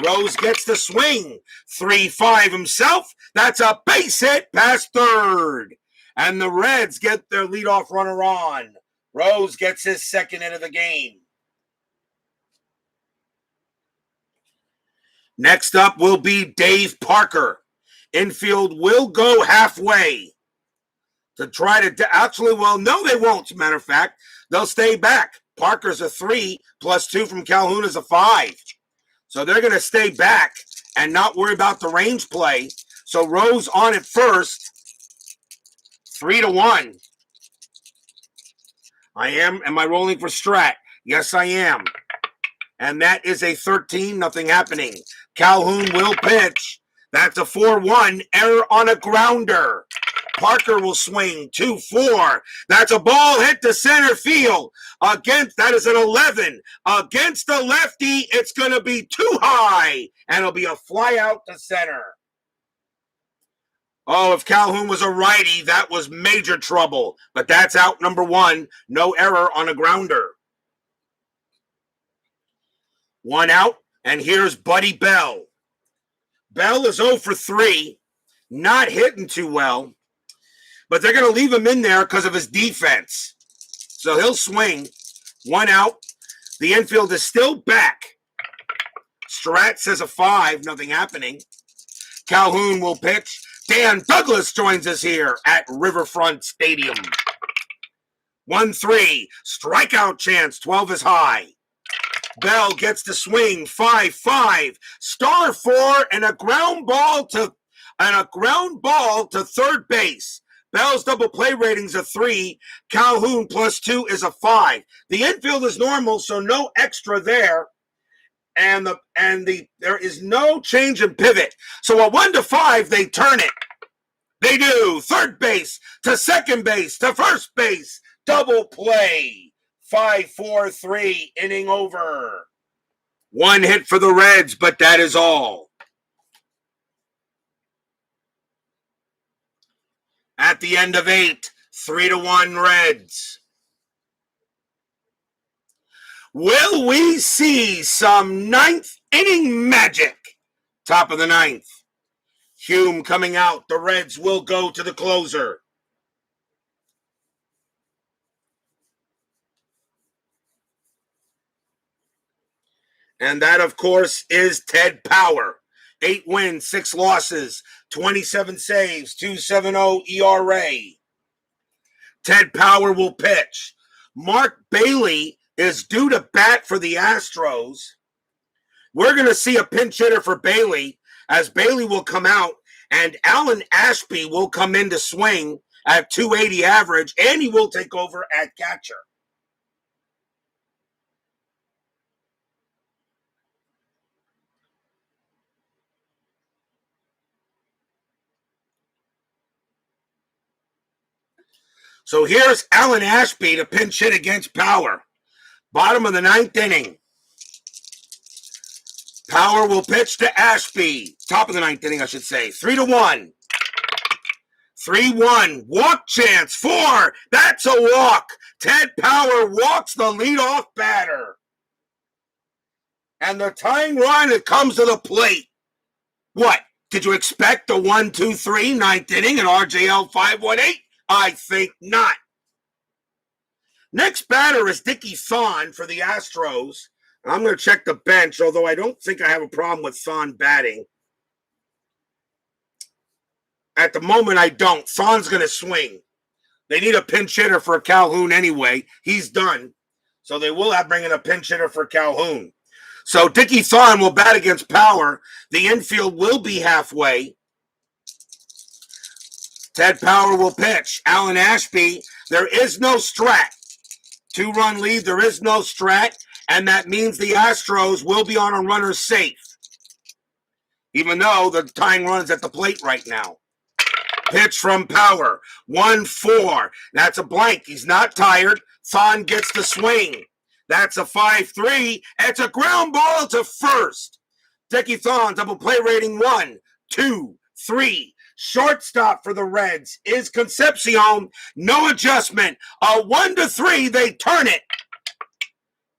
Rose gets the swing. 3-5 himself. That's a base hit past third. And the Reds get their leadoff runner on. Rose gets his second hit of the game. Next up will be Dave Parker. Infield will go halfway to try to actually, well, no, they won't. As a matter of fact, they'll stay back. Parker's a 3 plus 2 from Calhoun is a 5. So they're going to stay back and not worry about the range play. So Rose on at first. 3-1. Am I rolling for Strat? Yes, I am. And that is a 13, nothing happening. Calhoun will pitch. That's a 4-1, error on a grounder. Parker will swing, 2-4. That's a ball hit to center field. That is an 11. Against the lefty, it's going to be too high. And it'll be a fly out to center. Oh, if Calhoun was a righty, that was major trouble. But that's out number 1. No error on a grounder. 1 out, and here's Buddy Bell. Bell is 0 for 3, not hitting too well, but they're going to leave him in there because of his defense. So he'll swing. 1 out. The infield is still back. Strat says a 5, nothing happening. Calhoun will pitch. Dan Douglas joins us here at Riverfront Stadium. 1-3, strikeout chance, 12 is high. Bell gets the swing, 5-5, star 4, and a ground ball to third base. Bell's double play rating's a 3. Calhoun plus 2 is a 5. The infield is normal, so no extra there. And there is no change in pivot. So a 1-5, they turn it. They do. Third base to second base to first base. Double play. 5-4-3, inning over. 1 hit for the Reds, but that is all. At the end of 8, 3-1 Reds. Will we see some 9th inning magic? Top of the 9th. HOU coming out. The Reds will go to the closer. And that, of course, is Ted Power. 8 wins, 6 losses, 27 saves, 2.70 ERA. Ted Power will pitch. Mark Bailey is due to bat for the Astros. We're going to see a pinch hitter for Bailey as Bailey will come out and Alan Ashby will come in to swing at 280 average, and he will take over at catcher. So here's Alan Ashby to pinch hit against Power. Bottom of the 9th inning. Power will pitch to Ashby. Top of the 9th inning, I should say. 3-1. 3-1. Walk chance. 4. That's a walk. Ted Power walks the leadoff batter. And the tying run, it comes to the plate. What? Did you expect the 1-2-3 9th inning and RJL 5-1-8? I think not. Next batter is Dickie Thon for the Astros. I'm going to check the bench, although I don't think I have a problem with Thon batting. At the moment, I don't. Thon's going to swing. They need a pinch hitter for Calhoun anyway. He's done. So they will have bring in a pinch hitter for Calhoun. So Dickie Thon will bat against Power. The infield will be halfway. Ted Power will pitch. Alan Ashby, there is no strat. 2-run lead, there is no strat. And that means the Astros will be on a runner safe. Even though the tying run's at the plate right now. Pitch from Power. 1-4. That's a blank. He's not tired. Thon gets the swing. That's a 5-3. It's a ground ball to first. Dickie Thon, double play rating 1, 2, 3. Shortstop for the Reds is Concepcion. No adjustment. A 1-3. They turn it.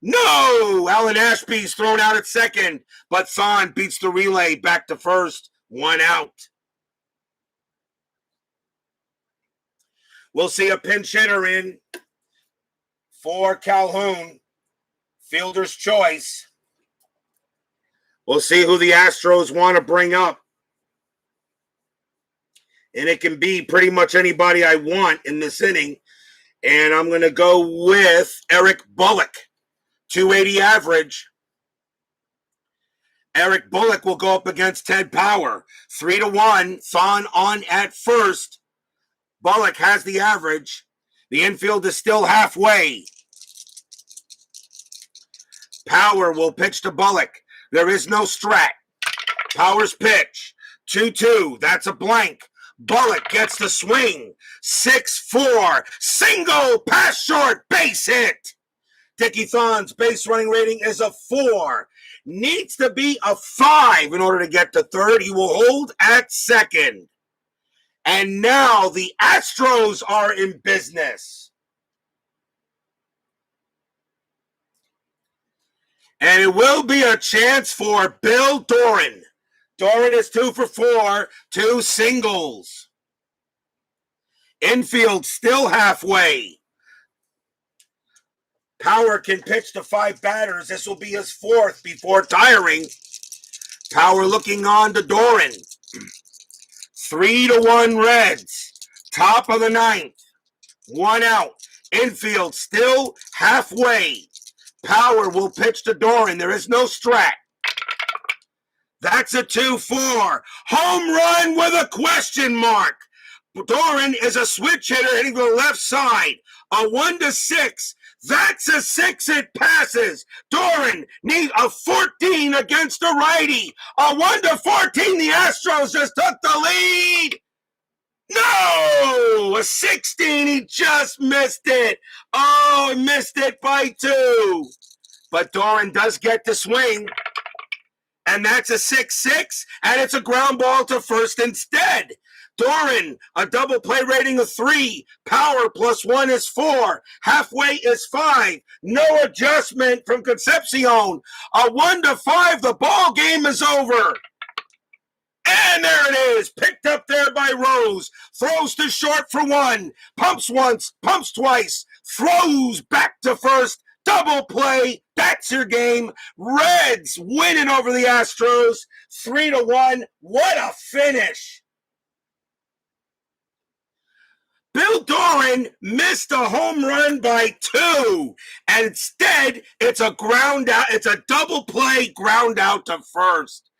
No! Alan Ashby's thrown out at second, but Thon beats the relay back to first. 1 out. We'll see a pinch hitter in for Calhoun. Fielder's choice. We'll see who the Astros want to bring up. And it can be pretty much anybody I want in this inning. And I'm going to go with Eric Bullock. 280 average. Eric Bullock will go up against Ted Power. 3-1. Thon on at first. Bullock has the average. The infield is still halfway. Power will pitch to Bullock. There is no strat. Power's pitch. 2-2. That's a blank. Bullock gets the swing. 6-4. Single. Pass short. Base hit. Dickie Thon's base running rating is a 4. Needs to be a 5 in order to get to third. He will hold at second. And now the Astros are in business. And it will be a chance for Bill Doran. Doran is 2 for 4, 2 singles. Infield still halfway. Power can pitch to 5 batters. This will be his 4th before tiring. Power looking on to Doran. 3-1 Reds. Top of the 9th. 1 out. Infield still halfway. Power will pitch to Doran. There is no strat. That's a 2-4. Home run with a question mark. Doran is a switch hitter hitting the left side. A 1-6. That's a 6. It passes. Doran needs a 14 against a righty. A 1-14. The Astros just took the lead. No! A 16. He just missed it. Oh, he missed it by 2. But Doran does get the swing. And that's a 6-6. And it's a ground ball to first instead. Doran, a double play rating of 3. Power +1 is 4. Halfway is 5. No adjustment from Concepcion. A 1-5. The ball game is over. And there it is. Picked up there by Rose. Throws to short for 1. Pumps once. Pumps twice. Throws back to first. Double play. That's your game. Reds winning over the Astros. 3-1. What a finish. Bill Doran missed a home run by 2. And instead, it's a ground out. It's a double play ground out to first.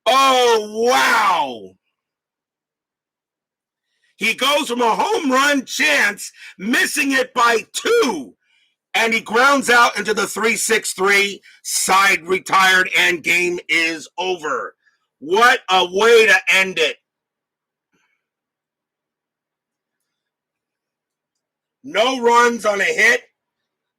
Oh, wow. He goes from a home run chance, missing it by 2, and he grounds out into the 3-6-3, side retired, and game is over. What a way to end it. No runs on a hit.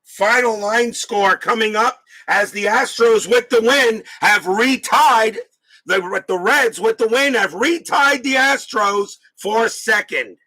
Final line score coming up as the Astros with the win have retied. The Reds with the win have retied the Astros for second.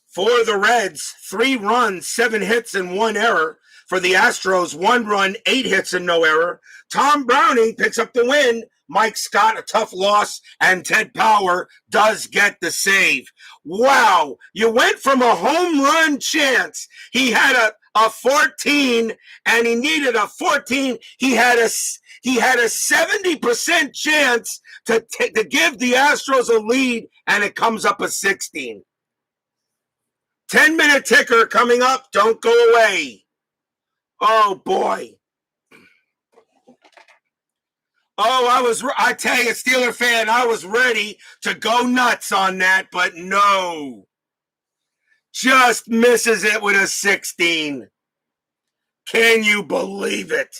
For the Reds, 3 runs, 7 hits, and 1 error. For the Astros, 1 run, 8 hits, and no error. Tom Browning picks up the win. Mike Scott, a tough loss, and Ted Power does get the save. Wow, you went from a home run chance. He had a 14, and he needed a 14. He had a 70% chance to give the Astros a lead, and it comes up a 16. 10-minute ticker coming up. Don't go away. Oh, boy. Oh, I tell you, Steeler fan, I was ready to go nuts on that, but no. Just misses it with a 16. Can you believe it?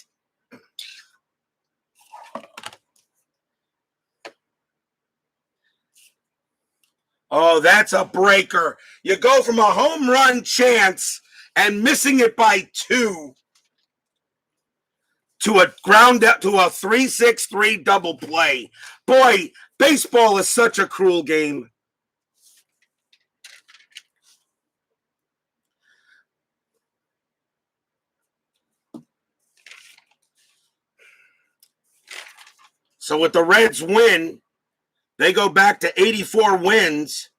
Oh, that's a breaker. You go from a home run chance and missing it by 2 to a ground out to a 3-6-3 double play. Boy, baseball is such a cruel game. So with the Reds win, they go back to 84 wins.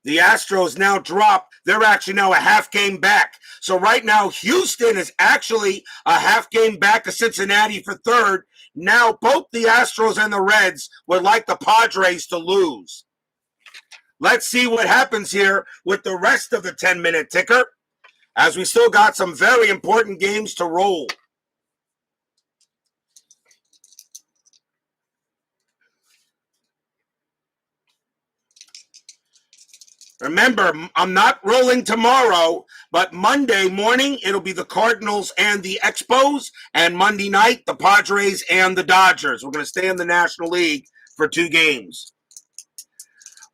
The Astros now drop. They're actually now a half game back. So right now, Houston is actually a half game back of Cincinnati for third. Now both the Astros and the Reds would like the Padres to lose. Let's see what happens here with the rest of the 10-minute ticker, as we still got some very important games to roll. Remember, I'm not rolling tomorrow, but Monday morning, it'll be the Cardinals and the Expos, and Monday night, the Padres and the Dodgers. We're going to stay in the National League for 2 games.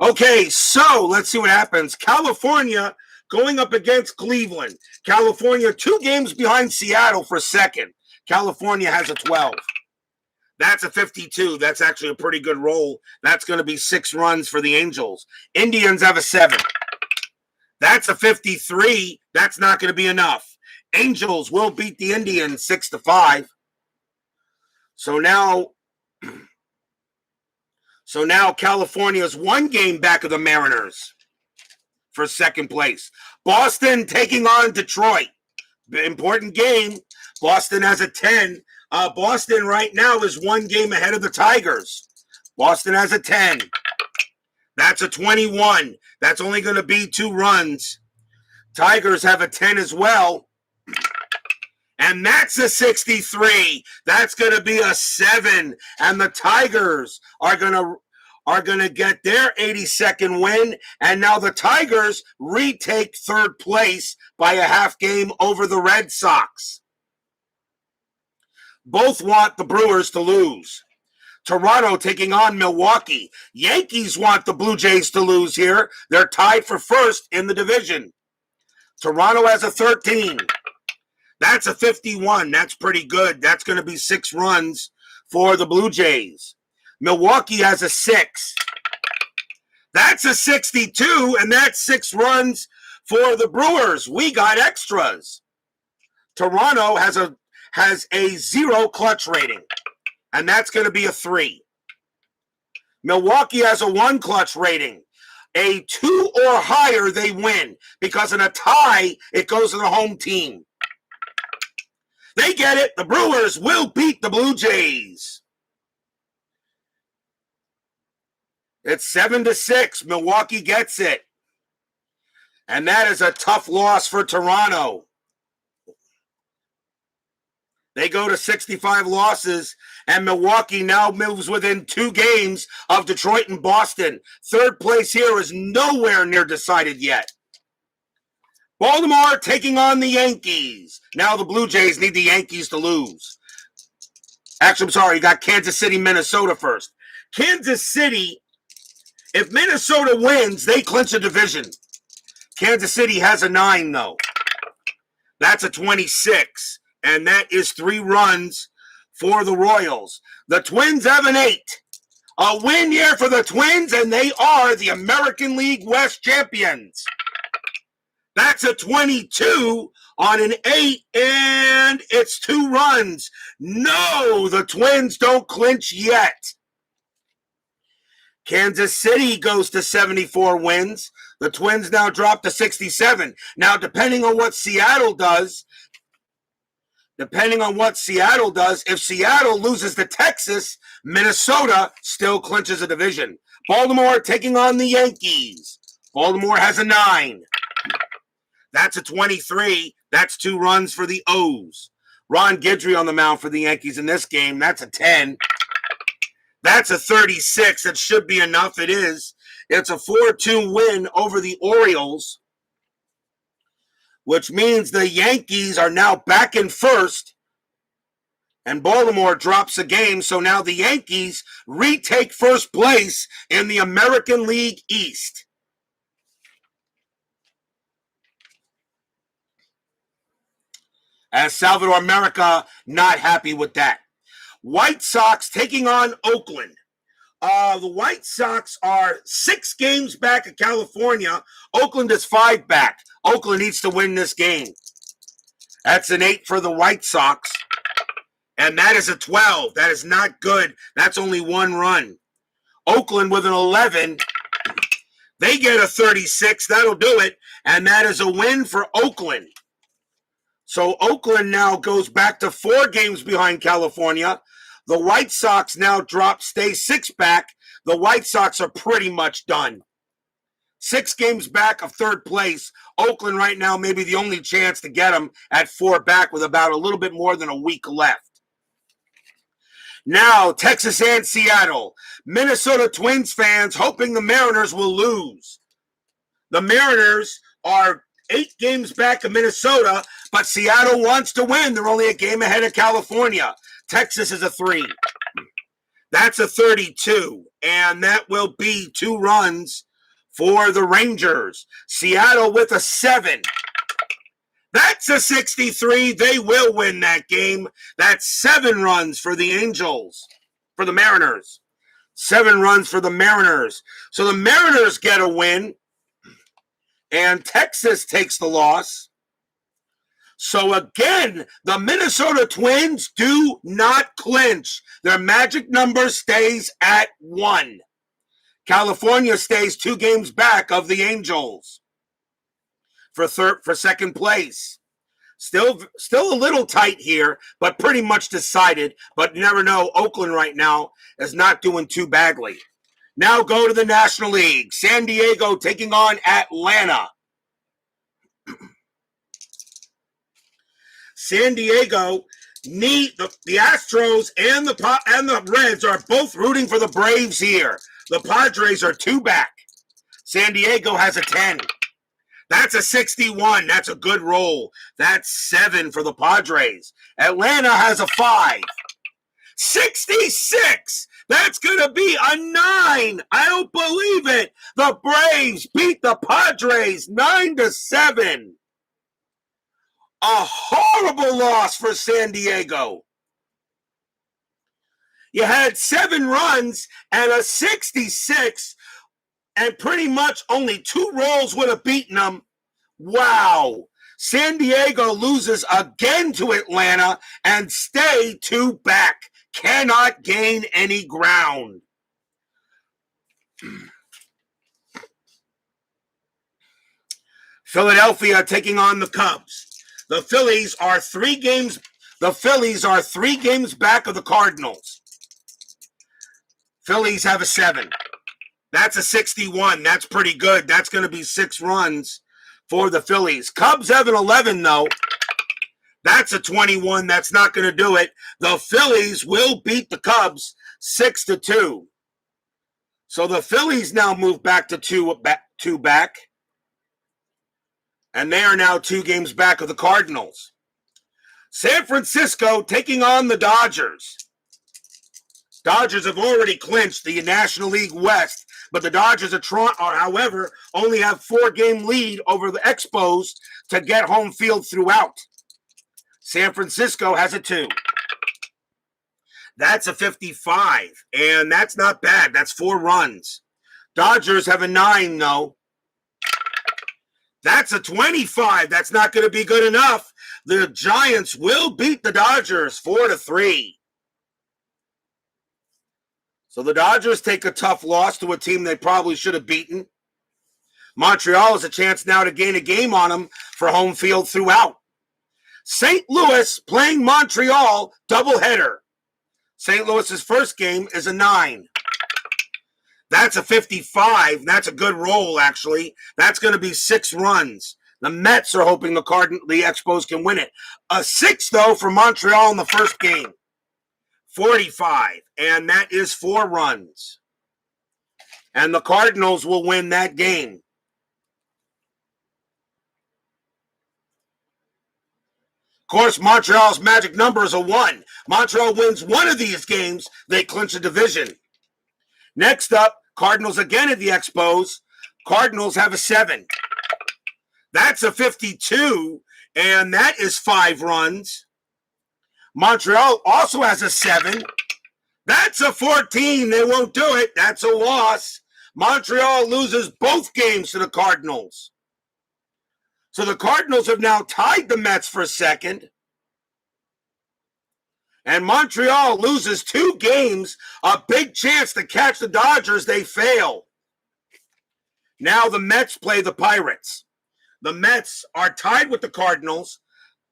Okay, so let's see what happens. California going up against Cleveland. California 2 games behind Seattle for second. California has a 12. That's a 52. That's actually a pretty good roll. That's going to be 6 runs for the Angels. Indians have a 7. That's a 53. That's not going to be enough. Angels will beat the Indians 6-5. So now California's 1 game back of the Mariners for second place. Boston taking on Detroit. Important game. Boston has a 10. Boston right now is 1 game ahead of the Tigers. Boston has a 10. That's a 21. That's only going to be 2 runs. Tigers have a 10 as well. And that's a 63. That's going to be a 7. And the Tigers are going to get their 82nd win. And now the Tigers retake third place by a half game over the Red Sox. Both want the Brewers to lose. Toronto taking on Milwaukee. Yankees want the Blue Jays to lose here. They're tied for first in the division. Toronto has a 13. That's a 51. That's pretty good. That's going to be 6 runs for the Blue Jays. Milwaukee has a 6. That's a 62, and that's 6 runs for the Brewers. We got extras. Toronto has a 0 clutch rating, and that's going to be a 3. Milwaukee has a 1 clutch rating. A 2 or higher, they win, because in a tie, it goes to the home team. They get it. The Brewers will beat the Blue Jays. It's 7-6. Milwaukee gets it. And that is a tough loss for Toronto. They go to 65 losses, and Milwaukee now moves within 2 games of Detroit and Boston. Third place here is nowhere near decided yet. Baltimore taking on the Yankees. Now the Blue Jays need the Yankees to lose. Actually, I'm sorry, you got Kansas City, Minnesota first. Kansas City, if Minnesota wins, they clinch a division. Kansas City has a 9, though. That's a 26, and that is 3 runs for the Royals. The Twins have an 8. A win here for the Twins, and they are the American League West champions. That's a 22 on an 8, and it's 2 runs. No, the Twins don't clinch yet. Kansas City goes to 74 wins. The Twins now drop to 67. Now, depending on what Seattle does, if Seattle loses to Texas, Minnesota still clinches a division. Baltimore taking on the Yankees. Baltimore has a 9. That's a 23. That's 2 runs for the O's. Ron Guidry on the mound for the Yankees in this game. That's a 10. That's a 36. That should be enough. It is. It's a 4-2 win over the Orioles, which means the Yankees are now back in first, and Baltimore drops a game. So now the Yankees retake first place in the American League East. As Salvador America not happy with that. White Sox taking on Oakland. The White Sox are 6 games back of California. Oakland is 5 back. Oakland needs to win this game. That's an 8 for the White Sox. And that is a 12. That is not good. That's only 1 run. Oakland with an 11. They get a 36. That'll do it. And that is a win for Oakland. So Oakland now goes back to 4 games behind California. The White Sox now stay 6 back. The White Sox are pretty much done. 6 games back of 3rd place. Oakland right now may be the only chance to get them at 4 back with about a little bit more than a week left. Now, Texas and Seattle. Minnesota Twins fans hoping the Mariners will lose. The Mariners are 8 games back of Minnesota, but Seattle wants to win. They're only a game ahead of California. Texas is a 3. That's a 32, and that will be 2 runs for the Rangers. Seattle with a 7. That's a 63. They will win that game. That's 7 runs for the Mariners. 7 runs for the Mariners. So the Mariners get a win, and Texas takes the loss. So again, the Minnesota Twins do not clinch. Their magic number stays at 1. California stays 2 games back of the Angels for 2nd place. Still a little tight here, but pretty much decided. But you never know. Oakland right now is not doing too badly. Now go to the National League. San Diego taking on Atlanta. San Diego need the Astros and the Reds are both rooting for the Braves here. The Padres are 2 back. San Diego has a 10. That's a 61. That's a good roll. That's 7 for the Padres. Atlanta has a 5. 66. That's going to be a 9. I don't believe it. The Braves beat the Padres 9-7. A horrible loss for San Diego. You had 7 runs and a 66, and pretty much only 2 rolls would have beaten them. Wow. San Diego loses again to Atlanta and stay 2 back. Cannot gain any ground. Philadelphia taking on the Cubs. The Phillies are 3 games. The Phillies are 3 games back of the Cardinals. Phillies have a 7. That's a 61. That's pretty good. That's going to be 6 runs for the Phillies. Cubs have an 11, though. That's a 21. That's not going to do it. The Phillies will beat the Cubs 6-2. So the Phillies now move back to 2 back. And they are now 2 games back of the Cardinals. San Francisco taking on the Dodgers. Dodgers have already clinched the National League West, but the Dodgers however, only have 4-game lead over the Expos to get home field throughout. San Francisco has a 2. That's a 55, and that's not bad. That's 4 runs. Dodgers have a 9, though. That's a 25. That's not going to be good enough. The Giants will beat the Dodgers 4-3. So the Dodgers take a tough loss to a team they probably should have beaten. Montreal has a chance now to gain a game on them for home field throughout. St. Louis playing Montreal doubleheader. St. Louis's first game is a 9. That's a 55. That's a good roll, actually. That's going to be 6 runs. The Mets are hoping the Expos can win it. A 6, though, for Montreal in the first game. 45, and that is 4 runs. And the Cardinals will win that game. Of course, Montreal's magic number is a 1. Montreal wins one of these games, they clinch a division. Next up, Cardinals again at the Expos. Cardinals have a 7. That's a 52, and that is 5 runs. Montreal also has a 7. That's a 14. They won't do it. That's a loss. Montreal loses both games to the Cardinals. So the Cardinals have now tied the Mets for second. And Montreal loses 2 games. A big chance to catch the Dodgers. They fail. Now the Mets play the Pirates. The Mets are tied with the Cardinals.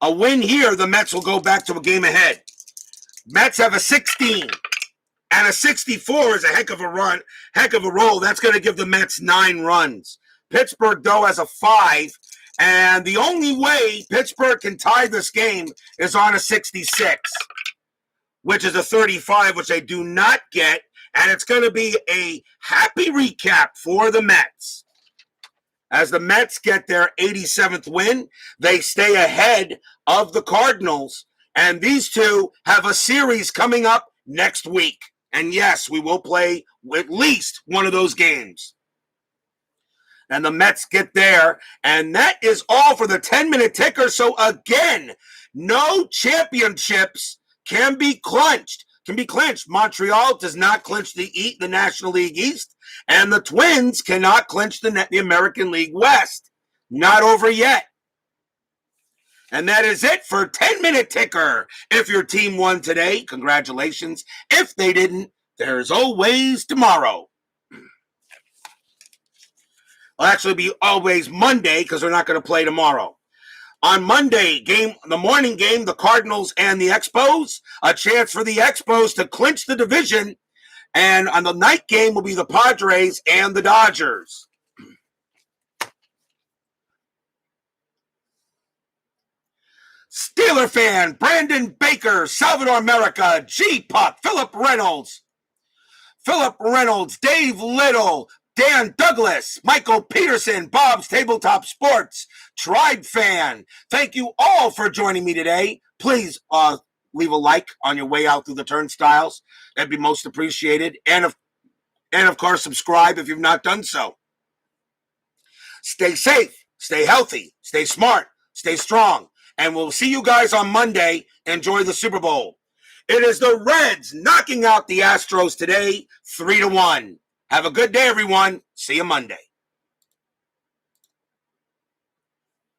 A win here, the Mets will go back to a game ahead. Mets have a 16, and a 64 is a heck of a roll. That's going to give the Mets 9 runs. Pittsburgh, though, has a 5, and the only way Pittsburgh can tie this game is on a 66, which is a 35, which they do not get, and it's going to be a happy recap for the Mets. As the Mets get their 87th win, they stay ahead of the Cardinals. And these two have a series coming up next week. And yes, we will play at least one of those games. And the Mets get there. And that is all for the 10-minute ticker. So again, no championships can be clinched. Montreal does not clinch the National League East, and the Twins cannot clinch the American League West. Not over yet. And that is it for 10-minute ticker. If your team won today, congratulations. If they didn't, there's always tomorrow. It'll actually be always Monday because they're not going to play tomorrow. On Monday, the morning game, the Cardinals and the Expos, a chance for the Expos to clinch the division. And on the night game will be the Padres and the Dodgers. Steeler fan, Brandon Baker, Salvador America, G-Puck, Philip Reynolds, Dave Little, Dan Douglas, Michael Peterson, Bob's Tabletop Sports, Tribe Fan. Thank you all for joining me today. Please leave a like on your way out through the turnstiles. That'd be most appreciated. And of course, subscribe if you've not done so. Stay safe, stay healthy, stay smart, stay strong. And we'll see you guys on Monday. Enjoy the Super Bowl. It is the Reds knocking out the Astros today, 3-1. Have a good day, everyone. See you Monday.